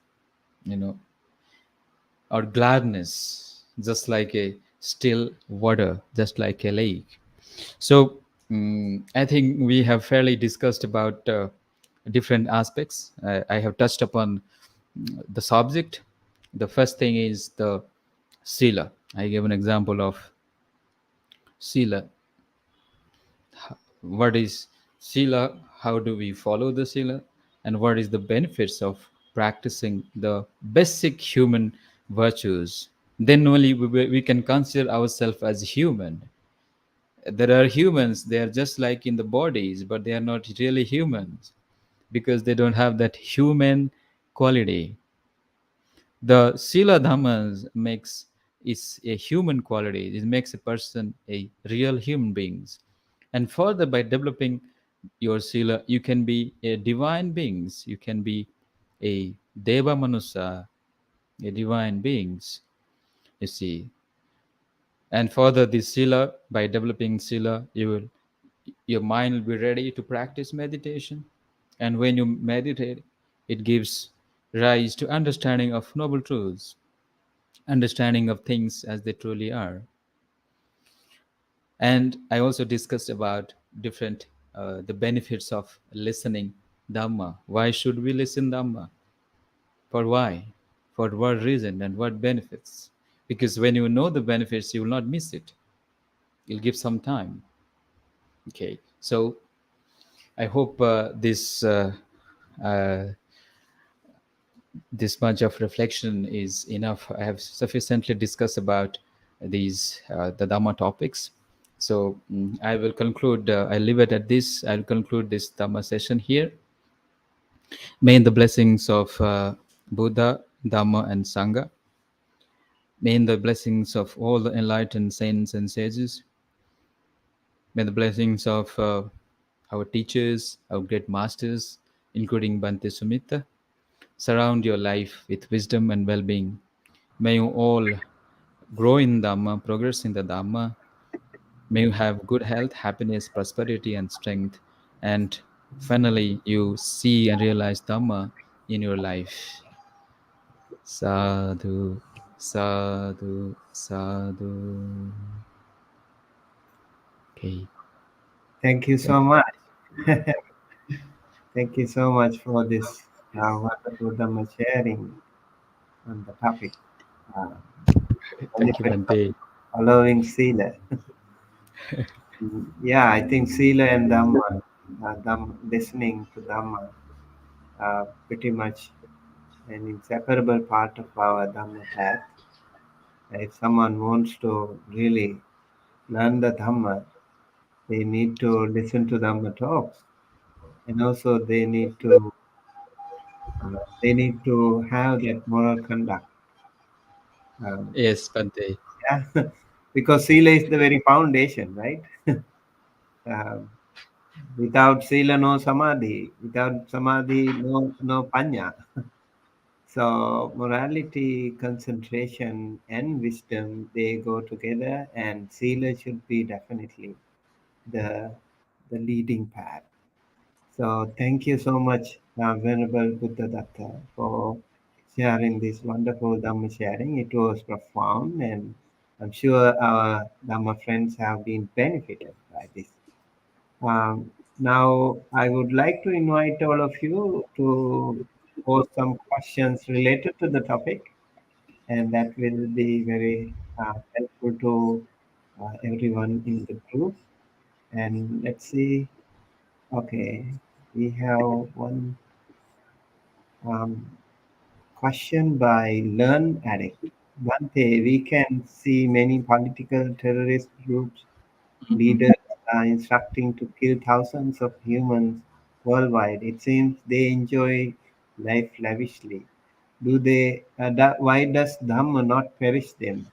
you know, or gladness, just like a still water, just like a lake. So I think we have fairly discussed about different aspects. I have touched upon the subject. The first thing is the sila. I gave an example of sila. What is sila? How do we follow the sila? And what is the benefits of practicing the basic human virtues? Then only we can consider ourselves as human. There are humans, they are just like in the bodies, but they are not really humans because they don't have that human quality. The Sila Dhammas makes is a human quality. It makes a person a real human beings. And further, by developing your Sila, you can be a divine beings. You can be a Deva Manusa, a divine beings. You see, and further, this Sila, by developing Sila, your mind will be ready to practice meditation. And when you meditate, it gives rise to understanding of noble truths, understanding of things as they truly are. And I also discussed about different the benefits of listening Dhamma. Why should we listen Dhamma? For why? For what reason and what benefits? Because when you know the benefits, you will not miss it. You'll give some time. Okay, so I hope uh, this much of reflection is enough. I have sufficiently discussed about these the Dhamma topics. So I will conclude. I leave it at this. I'll conclude this Dhamma session here. May the blessings of Buddha, Dhamma, and Sangha. May the blessings of all the enlightened saints and sages. May the blessings of our teachers, our great masters, including Bhante Sumita, surround your life with wisdom and well-being. May you all grow in Dhamma, progress in the Dhamma. May you have good health, happiness, prosperity, and strength. And finally, you see and realize Dhamma in your life. Sadhu, sadhu, sadhu. Okay. Thank you Thank so much. Thank you so much for this wonderful Dhamma sharing on the topic. Uh, you. Thank you, benefit of Bhante. following Sila. Yeah, I think Sila and Dhamma, listening to Dhamma, pretty much an inseparable part of our Dhamma path. If someone wants to really learn the Dhamma, they need to listen to Dhamma talks, and also they need to have that moral conduct. Um, Yes, Bhante. yeah, because Sila is the very foundation, right? Um, without Sila, no Samadhi. Without Samadhi, no Panya. So morality, concentration, and wisdom, they go together, and Sila should be definitely the the leading path. So thank you so much, Venerable Buddhadatta, for sharing this wonderful Dhamma sharing. It was profound, and I'm sure our Dhamma friends have been benefited by this. Now, I would like to invite all of you to pose some questions related to the topic, and that will be very helpful to everyone in the group. And let's see. Okay, we have one question by Learn Addict. Bhante, we can see many political terrorist groups, Mhm. leaders are instructing to kill thousands of humans worldwide. It seems they enjoy life lavishly. Do they? Why does Dhamma not perish them?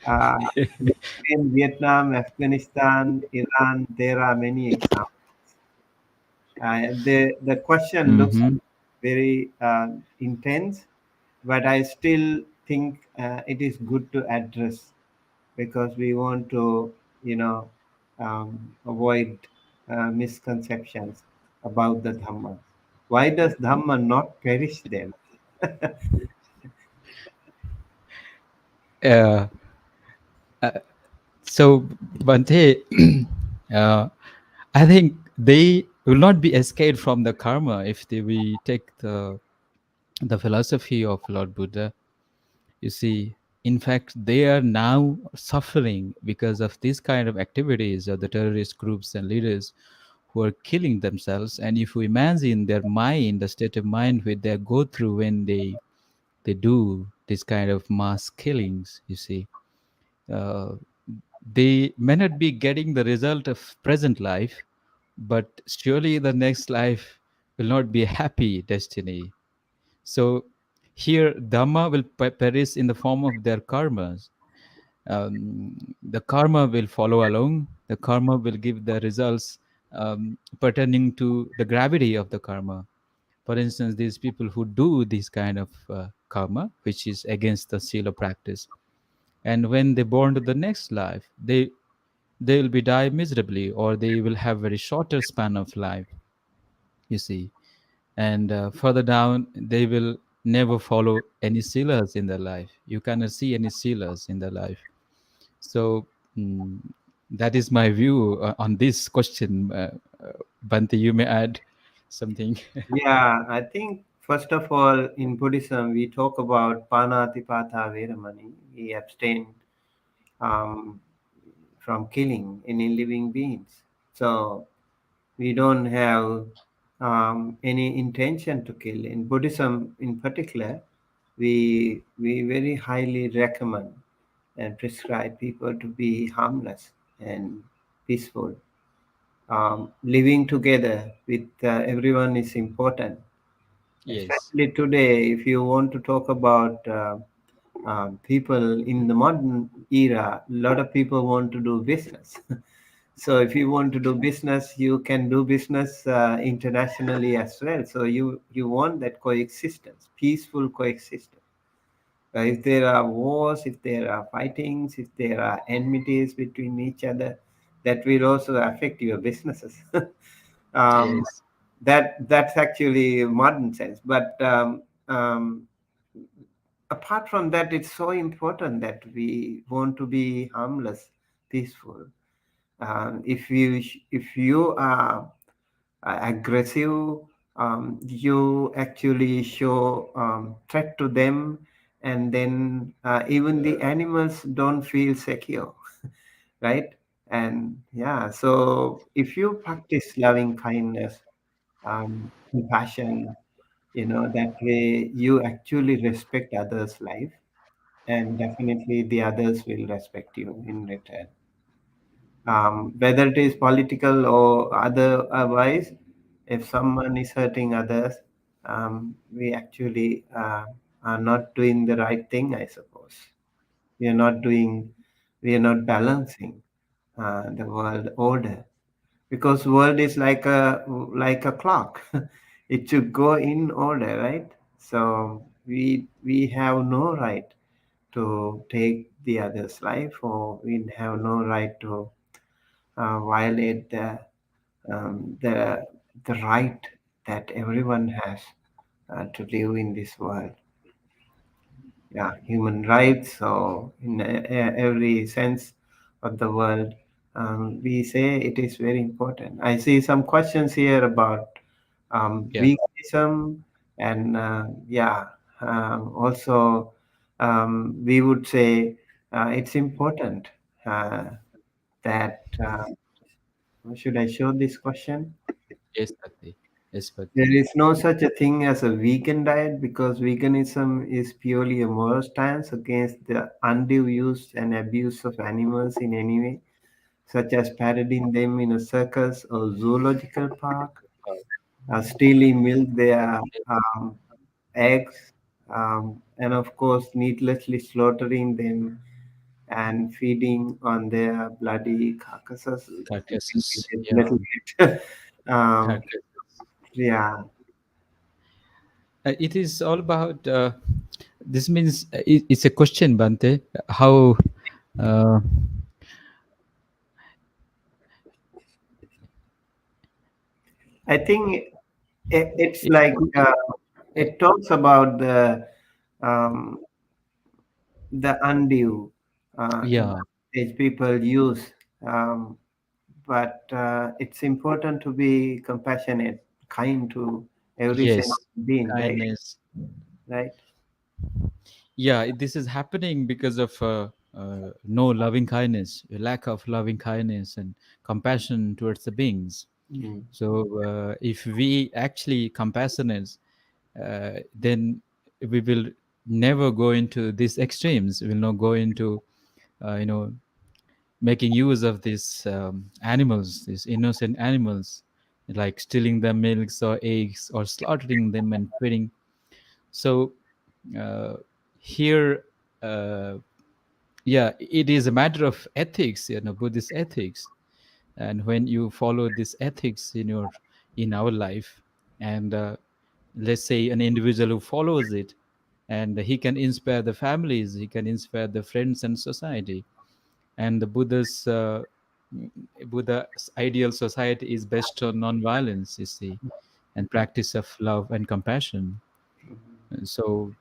Uh, in Vietnam, Afghanistan, Iran, there are many examples. The question looks Mhm. very intense, but I still think it is good to address because we want to, you know, avoid misconceptions about the Dhamma. Why does Dhamma not perish them? Uh, so, Bante, uh, I think they will not be escaped from the karma if we take the philosophy of Lord Buddha. You see, in fact, they are now suffering because of these kind of activities of the terrorist groups and leaders who are killing themselves. And if you imagine their mind, the state of mind which they go through when they do this kind of mass killings, you see, uh, they may not be getting the result of present life, but surely the next life will not be a happy destiny. So here Dhamma will perish in the form of their karmas. The karma will follow along. The karma will give the results pertaining to the gravity of the karma. For instance, these people who do this kind of karma, which is against the sila practice, and when they born to the next life, they will be die miserably, or they will have very shorter span of life. You see, and further down, they will never follow any silas in their life. You cannot see any silas in their life. So mm, that is my view on this question. Bante, you may add something. Yeah, I think first of all, in Buddhism, we talk about panatipata veramani. We abstain um, from killing any living beings. So we don't have any intention to kill. In Buddhism, in particular, we very highly recommend and prescribe people to be harmless and peaceful. Living together with everyone is important, Yes. especially today. If you want to talk about people in the modern era, a lot of people want to do business. So if you want to do business, you can do business internationally as well. So you want that coexistence, peaceful coexistence. If there are wars, if there are fightings, if there are enmities between each other, that will also affect your businesses. um, Yes. that's actually modern sense. But apart from that, it's so important that we want to be harmless, peaceful. If you are aggressive, you actually show threat to them, and then even the animals don't feel secure, right? And yeah, so if you practice loving kindness, compassion, that way you actually respect others' life, and definitely the others will respect you in return. Whether it is political or otherwise, if someone is hurting others, we actually are not doing the right thing, I suppose. We are not doing, we are not balancing the world order, because world is like a clock. It should go in order, right? So we have no right to take the other's life, or we have no right to violate the right that everyone has to live in this world. Yeah, human rights. So in every sense of the word, we say it is very important. I see some questions here about Yeah. veganism, and yeah, also we would say it's important that should I show this question? Yes, Bante. Yes, There Bhante. is no such a thing as a vegan diet because veganism is purely a moral stance against the undue use and abuse of animals in any way, such as parading them in a circus or zoological park, stealing milk, their eggs, and of course, needlessly slaughtering them and feeding on their bloody carcasses. I think it Carcasses. is a Yeah, little bit, um, carcasses. yeah. It is all about. This means it's a question, Bante. How? Uh, I think it's it's like good. it talks about um, the undue Yeah. advantage people use, um, but it's important to be compassionate, kind to every sentient Yes. being, right? Kindness. Right. Yeah, this is happening because of no loving kindness, a lack of loving kindness and compassion towards the beings. Mm. So, if we actually compassionate, then we will never go into these extremes. We will not go into, you know, making use of these animals, these innocent animals, like stealing their milks or eggs or slaughtering them and feeding. So, uh, here, uh, yeah, it is a matter of ethics, Buddhist ethics. And when you follow this ethics in our life, and let's say an individual who follows it, and he can inspire the families, he can inspire the friends and society. And the Buddha's ideal society is based on non-violence, you see, and practice of love and compassion. And so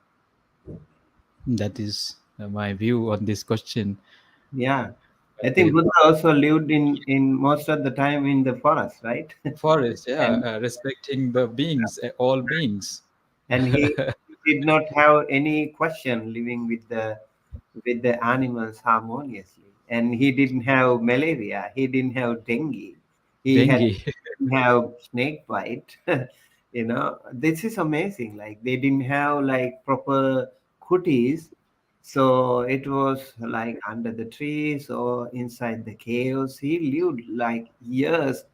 that is my view on this question. Yeah. I think The Buddha also lived in most of the time in the forest, right? forest, yeah, and respecting the beings, all beings. and he did not have any question living with the animals harmoniously. And he didn't have malaria. He didn't have dengue. He Dengue. didn't have snake bite. This is amazing. Like they didn't have like proper cooties. So it was like under the trees or inside the caves. He lived like years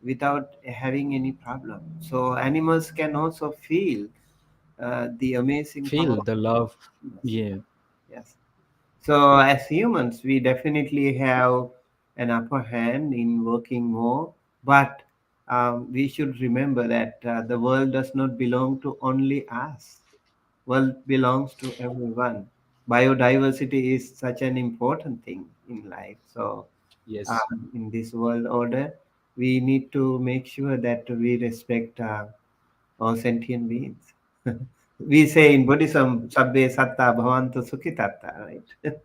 without having any problem. So animals can also feel the amazing power. Feel the love. Yes. Yeah. Yes. So, as humans, we definitely have an upper hand in working more, but we should remember that the world does not belong to only us. World belongs to everyone. Biodiversity is such an important thing in life. So, Yes. in this world order, we need to make sure that we respect all sentient beings. We say in Buddhism, "Sabbe satta bhavantu sukhitatta," right?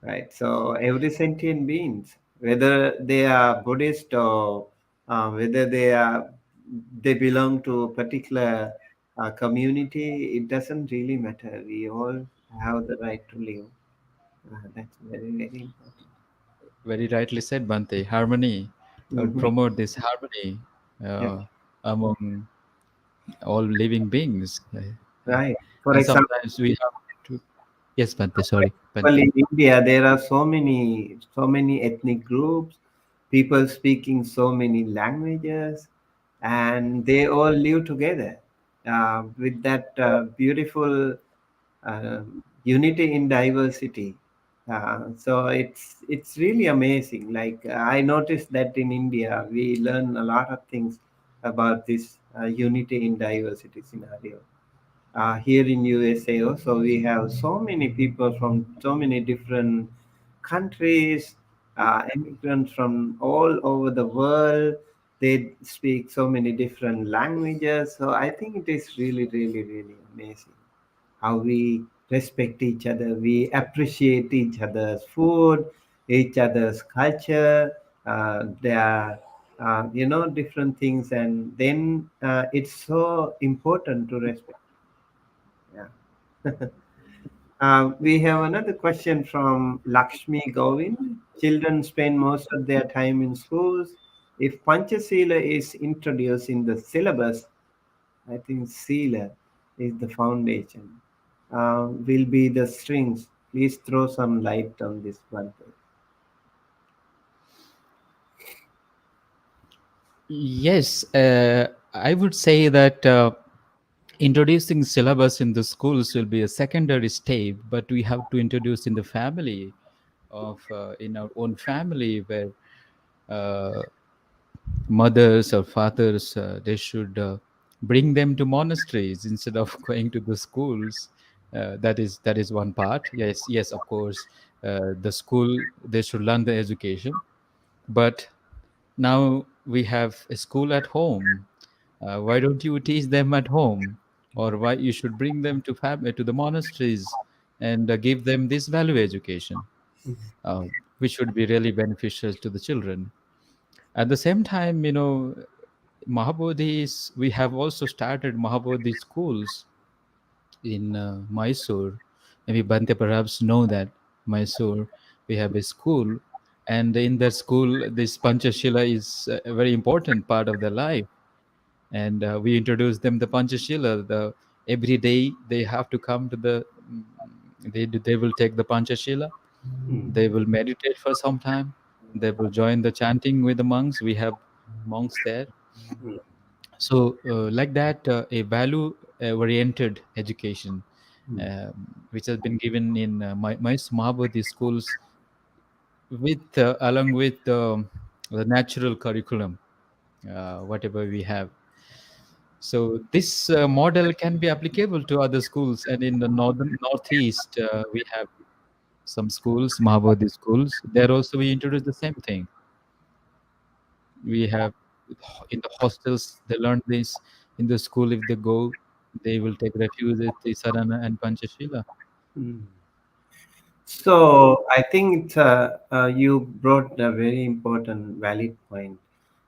Right. So every sentient beings, whether they are Buddhist or whether they belong to a particular community, it doesn't really matter. We all have the right to live. That's very very important. Very rightly said, Bante. Harmony. I would Hmm. promote this harmony Yeah. among all living beings. Right. For And example, sometimes we have to. Yes, Bante. Sorry, well, Bante. in India, there are so many ethnic groups, people speaking so many languages, and they all live together with that beautiful unity in diversity. So it's really amazing. Like I noticed that in India, we learn a lot of things about this unity in diversity scenario. Here in USA also we have so many people from so many different countries, immigrants from all over the world. They speak so many different languages. So I think it is really, really, really amazing how we respect each other. We appreciate each other's food, each other's culture, their different things, and then it's so important to respect. Yeah. We have another question from Lakshmi Govind. Children spend most of their time in schools. If Panchasila is introduced in the syllabus, I think Sila is the foundation. Will be the strings. Please throw some light on this one. Yes, I would say that introducing syllabus in the schools will be a secondary step, but we have to introduce in the family of in our own family where uh, mothers or fathers they should bring them to monasteries instead of going to the schools. That is one part. Yes, yes, of course, the school they should learn the education, but now we have a school at home. Why don't you teach them at home, or why you should bring them to to the monasteries and give them this value education, uh, which would be really beneficial to the children. At the same time, Mahabodhis, we have also started Mahabodhi schools in Mysore. Maybe Bante perhaps know that Mysore, we have a school, and in that school, this Panchashila is a very important part of their life. And we introduce them the Panchashila. Every day they have to come to they will take the Panchashila. Mm, They will meditate for some time. They will join the chanting with the monks. We have monks there. mm, So like that, a value oriented education mm, which has been given in my Mahabodhi schools with along with the natural curriculum, whatever we have. So this model can be applicable to other schools, and in the northeast we have some schools, Mahabodhi schools. There also we introduce the same thing. We have in the hostels they learn this. In the school, if they go, they will take refuge at the Sarana and Panchashila. mm. So I think you brought a very important, valid point,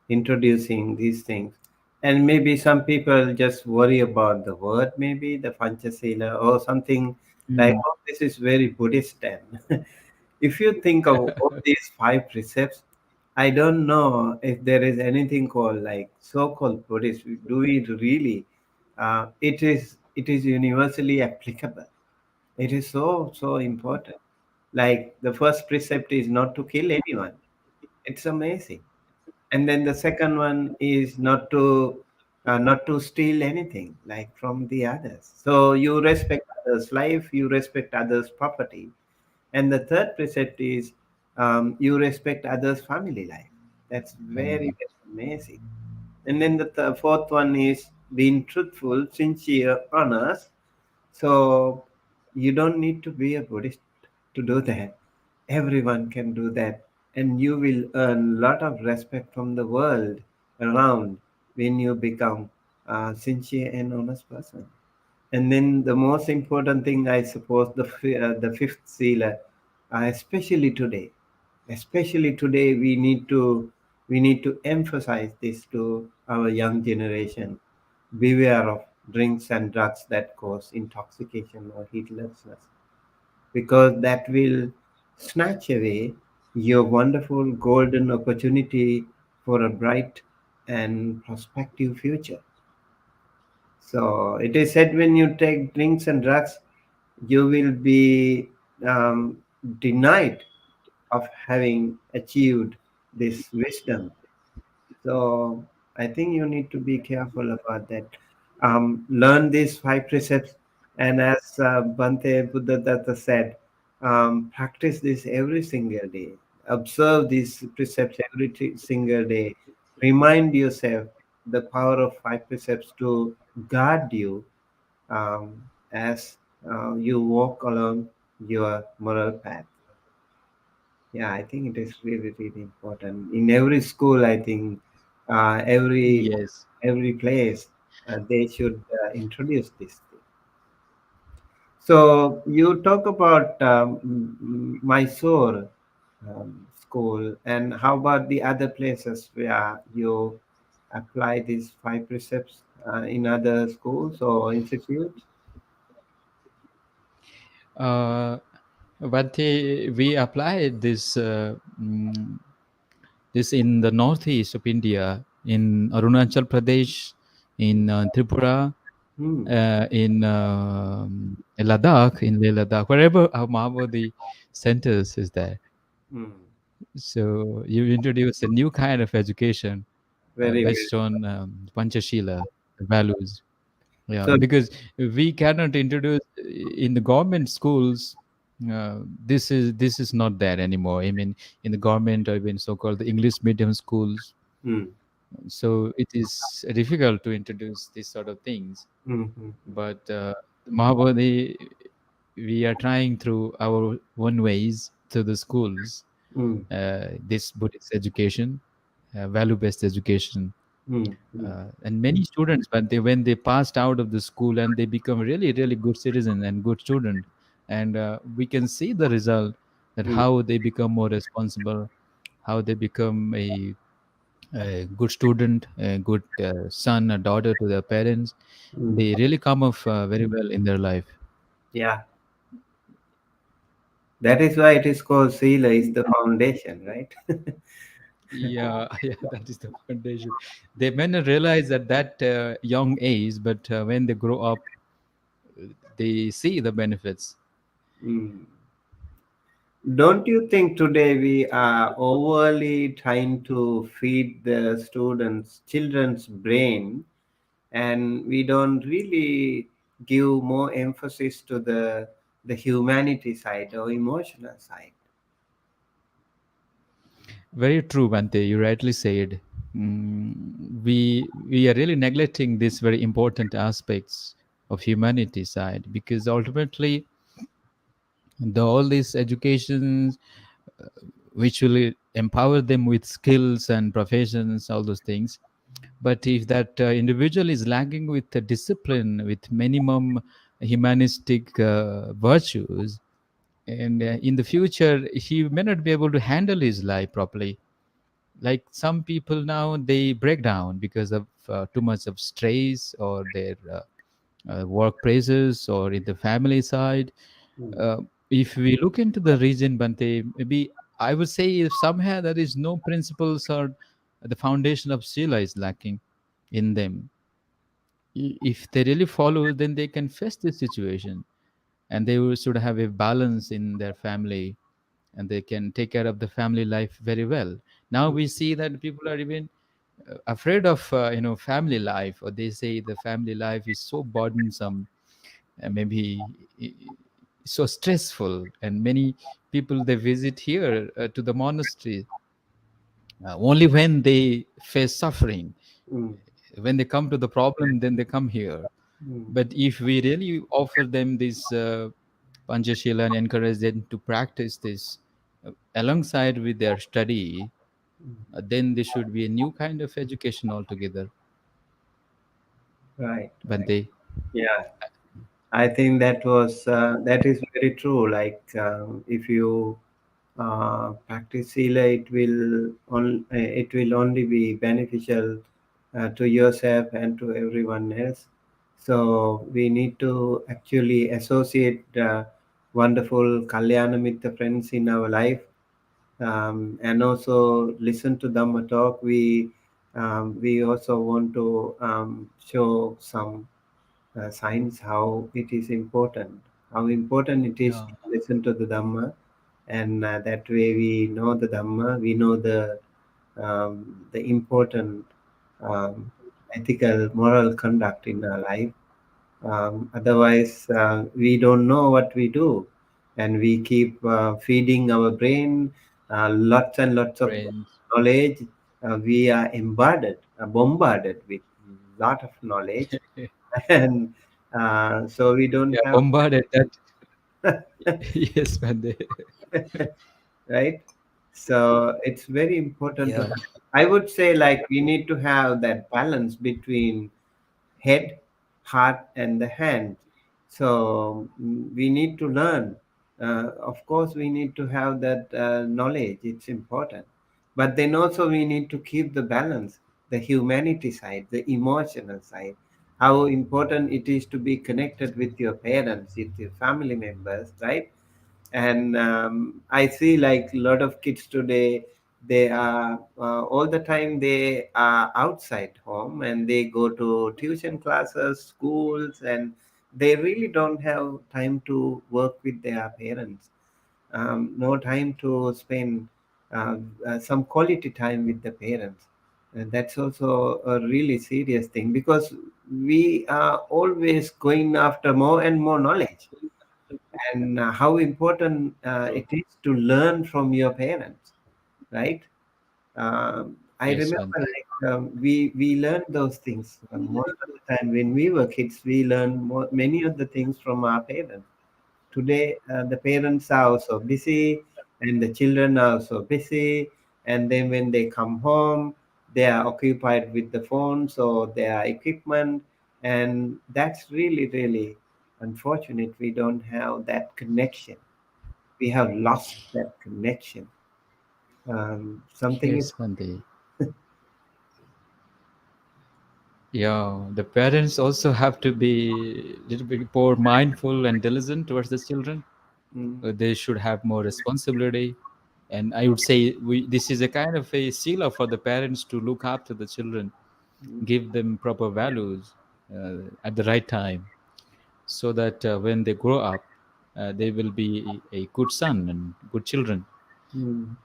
introducing these things, and maybe some people just worry about the word, maybe the Panchasila or something like, Mm. oh, this is very Buddhist. Then, if you think of all these five precepts, I don't know if there is anything called like so-called Buddhist. Do we really? It is universally applicable. It is so important. Like the first precept is not to kill anyone. It's amazing. And then the second one is not to steal anything like from the others. So you respect others' life, you respect others' property. And the third precept is you respect others' family life. That's very, Family. very amazing. And then the fourth one is being truthful, sincere, honest. So you don't need to be a Buddhist to do that. Everyone can do that. And you will earn a lot of respect from the world around when you become a sincere and honest person. And then the most important thing, I suppose, the fifth sealer, especially today, we need to emphasize this to our young generation. Beware of drinks and drugs that cause intoxication or heedlessness, because that will snatch away your wonderful golden opportunity for a bright and prospective future. So it is said when you take drinks and drugs, you will be denied of having achieved this wisdom. So I think you need to be careful about that. Learn these five precepts, and as Bhante Buddhadatta said, practice this every single day. Observe these precepts every single day. Remind yourself the power of five precepts to guard you as you walk along your moral path. Yeah, I think it is really, really important. In every school, I think Yes. every place they should introduce this thing. So you talk about Mysore school, and how about the other places where you apply these five precepts in other schools or institutes? But we applied this this in the northeast of India, in Arunachal Pradesh, in Tripura, Hmm. in Ladakh, in Leh Ladakh, wherever our Maha Bodhi centers is there. Hmm. So you introduce a new kind of education Very, very. based on Panchashila values. Yeah, So, because we cannot introduce in the government schools. This is not there anymore. I mean, in the government or even so-called the English medium schools, hmm. so it is difficult to introduce these sort of things. Hmm. Hmm. But Mahabodhi, we are trying through our own ways to the schools Hmm. this Buddhist education, value-based education, Hmm. Hmm. and many students, but they when they passed out of the school and they become really really good citizen and good student, and we can see the result that Hmm. how they become more responsible, how they become a good student, a good son, a daughter to their parents. Hmm. They really come off very well in their life. Yeah, that is why it is called Sila is the foundation, right? Yeah, yeah, that is the foundation. They may not realize at that young age, but when they grow up, they see the benefits. Hmm. Don't you think today we are overly trying to feed the students, children's brain, and we don't really give more emphasis to the humanity side or emotional side? Very true, Bante. You rightly said. We are really neglecting these very important aspects of humanity side, because ultimately all these educations which will empower them with skills and professions, all those things. But if that individual is lagging with the discipline, with minimum humanistic virtues, and in the future he may not be able to handle his life properly. Like some people now, they break down because of too much of stress or their work pressures or in the family side. Hmm. uh, if we look into the region, Bante, maybe I would say if somehow there is no principles or the foundation of Sila is lacking in them. If they really follow, then they can face this situation, and they should have a balance in their family, and they can take care of the family life very well. Now we see that people are even afraid of family life, or they say the family life is so burdensome, maybe so stressful, and many people they visit here to the monastery only when they face suffering. Hmm. When they come to the problem, then they come here. Hmm. But if we really offer them this Panchashila and encourage them to practice this alongside with their study, then there should be a new kind of education altogether. Right, But right. they, Yeah, I think that is very true. Like if you practice sila, it will only be beneficial to yourself and to everyone else. So we need to actually associate wonderful kalyana mitra friends in our life, and also listen to Dhamma talk. We also want to show some signs how it is important, how important it is yeah, to listen to the Dhamma, and that way we know the Dhamma, we know the important um, ethical, moral conduct in our life. Otherwise, we don't know what we do, and we keep feeding our brain lots and lots of friends. knowledge. We are bombarded with lot of knowledge, and so we don't Yeah, have bombarded that. Yes, man. right. So it's very important to Yeah, have, I would say, like we need to have that balance between head, heart, and the hand. So we need to learn. Of course, we need to have that knowledge. It's important, but then also we need to keep the balance, the humanity side, the emotional side. How important it is to be connected with your parents, with your family members, right? And I see like a lot of kids today. They are all the time they are outside home, and they go to tuition classes, schools, and they really don't have time to work with their parents. No time to spend uh, some quality time with the parents. And that's also a really serious thing, because we are always going after more and more knowledge, and how important it is to learn from your parents, right? I Yes, remember, Bante. like, we learned those things most of the time when we were kids. We learned many of the things from our parents. Today, the parents are also busy, and the children are also busy. And then when they come home, they are occupied with the phones or their equipment, and that's really, really unfortunate. We don't have that connection. We have lost that connection. Something is. Yes, Bante. Yeah, the parents also have to be a little bit more mindful and diligent towards the children. Mm, They should have more responsibility. And I would say this is a kind of a sila for the parents to look after the children, mm, give them proper values at the right time, so that when they grow up, they will be a good son and good children. mm.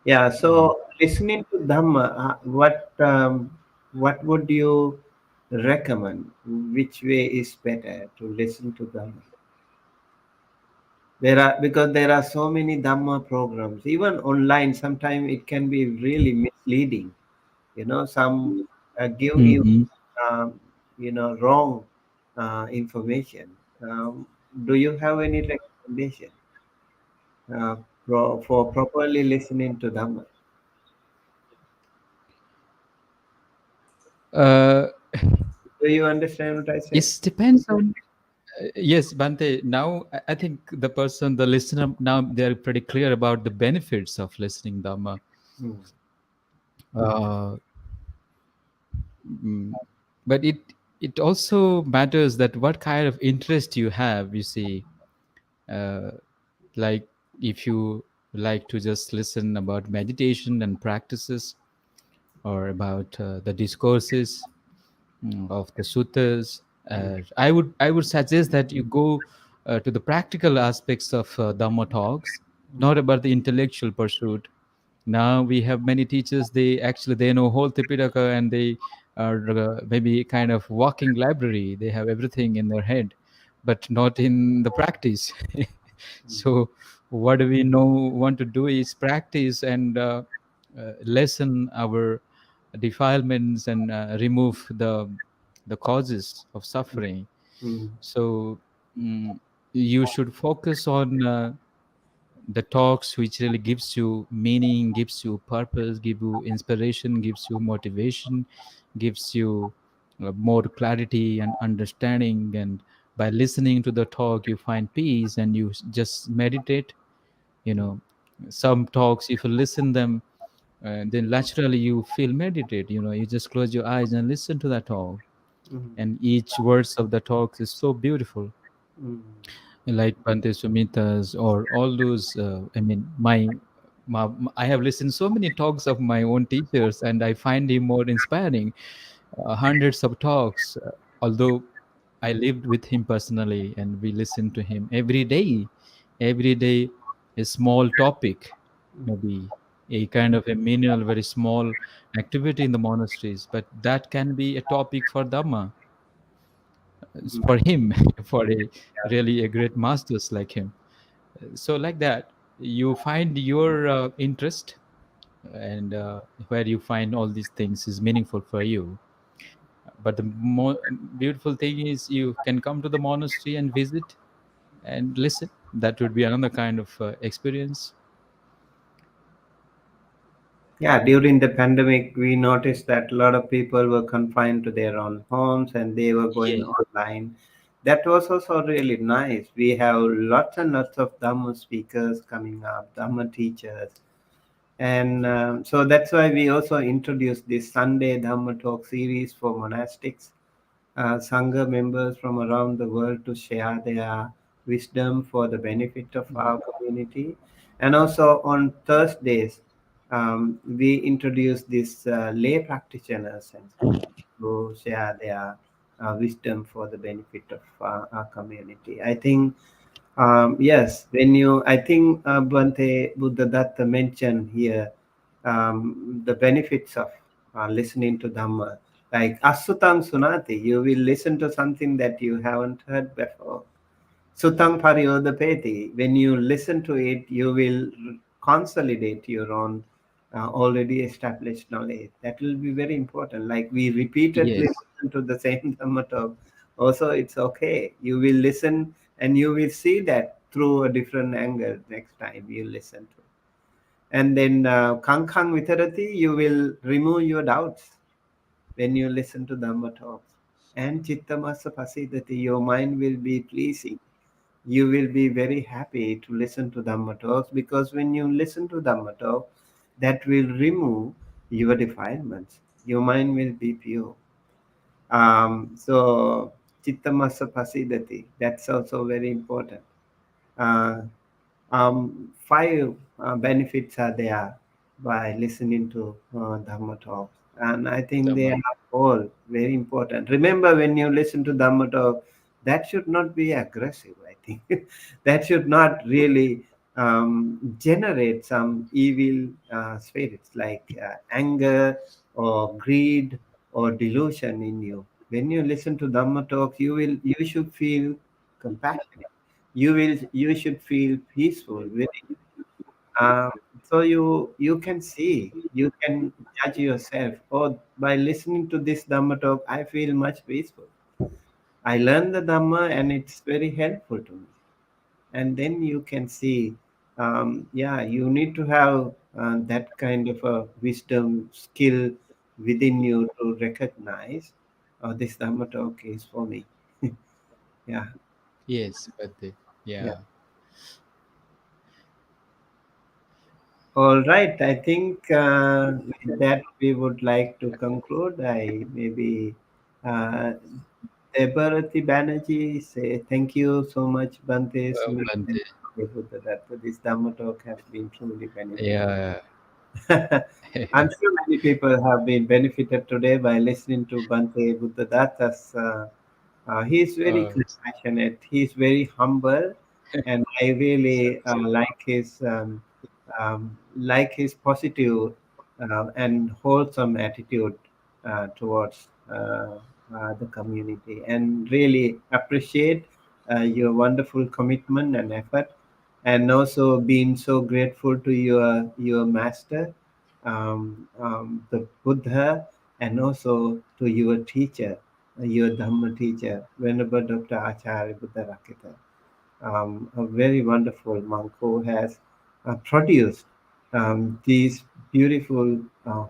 Yeah, Mm. so listening to Dhamma, what would you recommend? Which way is better to listen to Dhamma? There are, because there are so many Dhamma programs, even online. Sometimes it can be really misleading. Some give you, Mhm. um, wrong information. Do you have any recommendation for properly listening to Dhamma? Uh, Do you understand what I said? it depends on. Yes, Bante. Now, I think the person, the listener, now they're pretty clear about the benefits of listening Dhamma. Mm, Uh, mm, but it also matters that what kind of interest you have. You see, uh, like if you like to just listen about meditation and practices, or about the discourses of the suttas. mm, I would suggest that you go to the practical aspects of Dhamma talks, mm, not about the intellectual pursuit. Now we have many teachers. They know whole Tipitaka, and they are maybe kind of walking library. They have everything in their head, but not in the practice. mm, So what do we know want to do is practice and lessen our defilements and remove the causes of suffering. mm, So mm, you should focus on the talks which really gives you meaning, gives you purpose, give you inspiration, gives you motivation, gives you more clarity and understanding. And by listening to the talk, you find peace and you just meditate. you know some talks, if you listen them, then naturally you feel meditate. You just close your eyes and listen to that talk, mm, and each words of the talk is so beautiful, mm, like Bante Sumita's or all those. I mean, I have listened so many talks of my own teachers, and I find him more inspiring. Hundreds of talks, although I lived with him personally, and we listened to him every day. Every day, a small topic, maybe a kind of a menial, very small activity in the monasteries, but that can be a topic for Dhamma. It's mm. for him, for a really a great masters like him. So like that, you find your interest, and where you find all these things is meaningful for you. But the more beautiful thing is you can come to the monastery and visit and listen. That would be another kind of experience. Yeah, during the pandemic, we noticed that a lot of people were confined to their own homes, and they were going Yeah. online. That was also really nice. We have lots and lots of Dhamma speakers coming up, Dhamma teachers. And so that's why we also introduced this Sunday Dhamma Talk series for monastics, Sangha members from around the world, to share their wisdom for the benefit of our community. And also on Thursdays, we introduce these lay practitioners and to share their wisdom for the benefit of our community. I think, yes, I think Bhante Buddhadatta mentioned here the benefits of listening to Dhamma. Like Asutang Sunati, you will listen to something that you haven't heard before. Sutang Pariyodapeti, when you listen to it, you will consolidate your own already established knowledge. That will be very important. Like we repeatedly Yes. listen to the same Dhamma talk, also it's okay. You will listen and you will see that through a different angle next time you listen to. And then Kankang Vitarati, you will remove your doubts when you listen to Dhamma talks. And Chittamasa Pasidati, your mind will be pleasing. You will be very happy to listen to Dhamma talks, because when you listen to Dhamma talk, that will remove your defilements. Your mind will be pure. So Chittamasa Pasidati, that's also very important. Uh, Five benefits are there by listening to Dhamma talks, and I think they Dhamma. are all very important. Remember, when you listen to Dhamma talk, that should not be aggressive. I think that should not really generate some evil spirits like anger or greed or delusion in you. When you listen to Dhamma talk, you should feel compassionate. You should feel peaceful within. um, so you can see, you can judge yourself, oh, by listening to this Dhamma talk I feel much peaceful. I learned the Dhamma and it's very helpful to me. And then you can see, yeah, you need to have that kind of a wisdom skill within you to recognize, oh, this Dhamma talk is for me. Yeah. Yes, Bhante. Yeah. Yeah. All right. I think with that we would like to conclude. I maybe uh, Debarati Banerjee say thank you so much, Bante Sumit, and Bhante. that this Dhamma talk has been truly beneficial. Yeah. I'm sure many people have been benefited today by listening to Bante Buddhadatta's. He's very Oh, compassionate. He's very humble, and I really like his positive and wholesome attitude towards the community, and really appreciate your wonderful commitment and effort, and also being so grateful to your master, the Buddha, and also to your teacher, your Dhamma teacher, Venerable Dr. Acharya Buddharakkhita, a very wonderful monk who has produced these beautiful,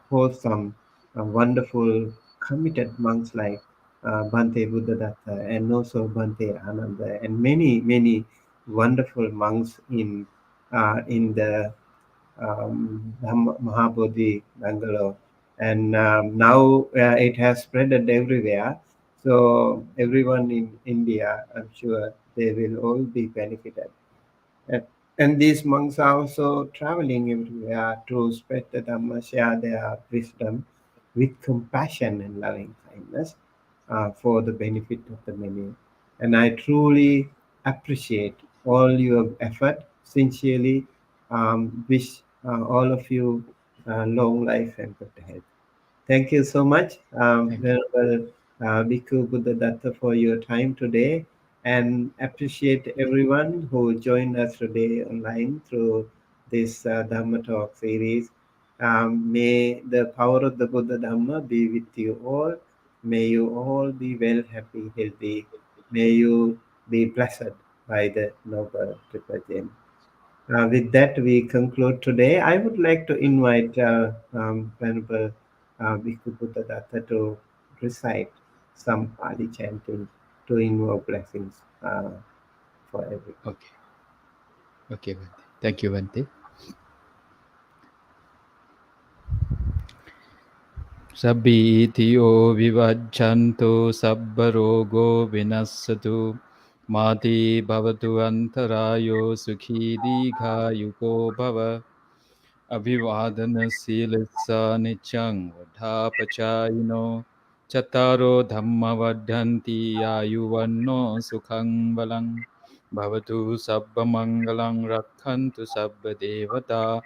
wholesome, wonderful, committed monks like Bhante Buddhadatta and also Bhante Ananda, and many, many wonderful monks in the Maha Bodhi Bangalore. And now it has spreaded everywhere. So everyone in India, I'm sure they will all be benefited. And, and these monks are also traveling everywhere to spread the Dhamma, share their wisdom with compassion and loving kindness for the benefit of the many. And I truly appreciate all your effort. Sincerely, wish all of you long life and good health. Thank you so much, thank you. Venerable Bhikkhu Buddhadatta, for your time today, and appreciate everyone who joined us today online through this Dhamma Talk series. May the power of the Buddha Dhamma be with you all. May you all be well, happy, healthy. May you be blessed by the Noble Triple Gem. With that, we conclude today. I would like to invite Venerable Bhikkhu Buddhadatta to recite some Pali chanting to invoke blessings for everyone. Okay. Okay, Bhante. Thank you, Bhante. Sabbitiyo vivajjantu sabbarogo vinassatu Mati bhavatu antarayo sukhi dīghāyuko bhava. Abhivadana silassa nityang vadhapachayino. Chattaro dhamma vadhanti ayuvanno sukhang balang. Bhavatu sabba mangalang rakhantu sabba devata.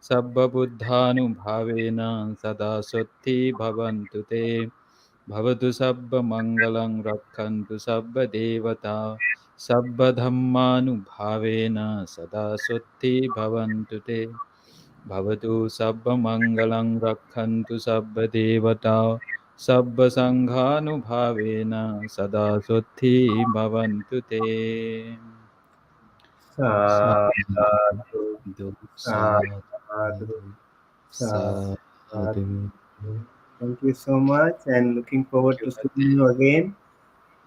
Sabba buddhanu bhavena sada sotti bhavantu te. Bhavatu sabba mangalang rakhantu sabba devata. Sabba dhammanu bhavena sada sotti bhavantu te. Bhavatu sabba mangalang rakhantu sabba devata. Sabba sanghanu bhavena sada sotti bhavantu te. Sadhu, Sadhu, sadhu, sadhu, sadhu. sadhu. Thank you so much, and looking forward to seeing you again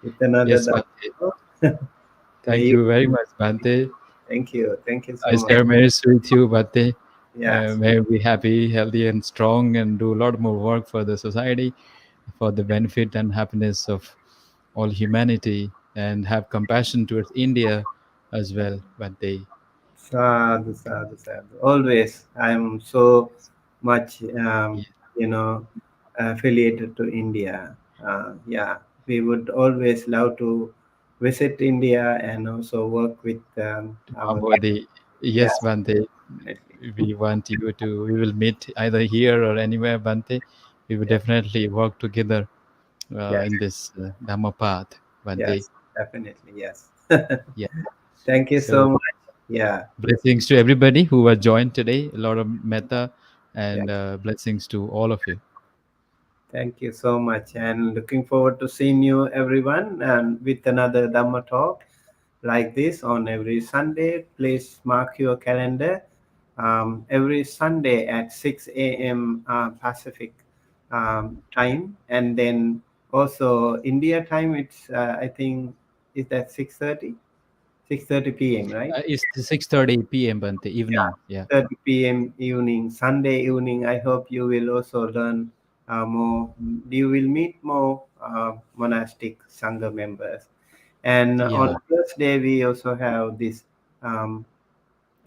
with another Yes, Dhamma Bhante. talk. May Thank you, you very much, Bhante. thank you I so much. share marriage with you, Bhante. Yes, May we be happy, healthy, and strong, and do a lot more work for the society, for the benefit and happiness of all humanity, and have compassion towards India as well, Bhante. sadhu, sadhu, sadhu. Always, I'm so much, Yeah. you know, affiliated to India. Yeah, we would always love to visit India and also work with Maha our. Bodhi. Yes, Yes, Bhante. definitely. We want you to, we will meet either here or anywhere, Bhante. We will Yes, definitely work together yes, in this Dhamma path, Bhante. yes, definitely. Yes. Yeah. Thank you So so much. Yeah, blessings to everybody who has joined today. A lot of metta yeah. and blessings to all of you. Thank you so much. And looking forward to seeing you, everyone, and with another Dhamma talk like this on every Sunday. Please mark your calendar. Every Sunday at 6 a.m. Pacific time, and then also India time. It's I think is that 6:30, 6:30 p.m. Right? It's 6:30 p.m. Bhante, Yeah, evening. Yeah. 6:30 p.m. evening, Sunday evening. I hope you will also learn more. You will meet more monastic Sangha members. And on Yeah. Thursday, we also have this um,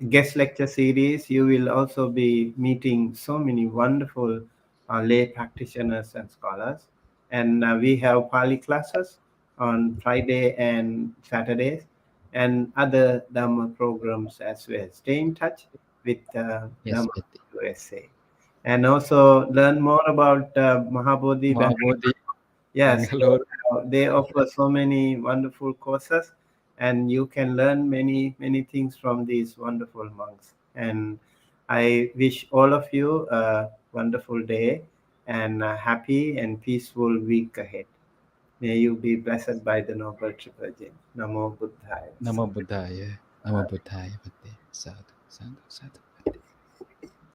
guest lecture series. You will also be meeting so many wonderful lay practitioners and scholars. And we have Pali classes on Friday and Saturdays and other Dhamma programs as well. Stay in touch with Yes, Dhamma Bhante. USA. And also learn more about Maha Bodhi Maha Bangalore. Bodhi, Yes, Bangalore. they offer so many wonderful courses, and you can learn many, many things from these wonderful monks. And I wish all of you a wonderful day and a happy and peaceful week ahead. May you be blessed by the Noble Triple Gem. Namo Buddhaya. Namo Buddhaya. Namo Buddhaya, Bhante. Sadhu, sadhu, sadhu.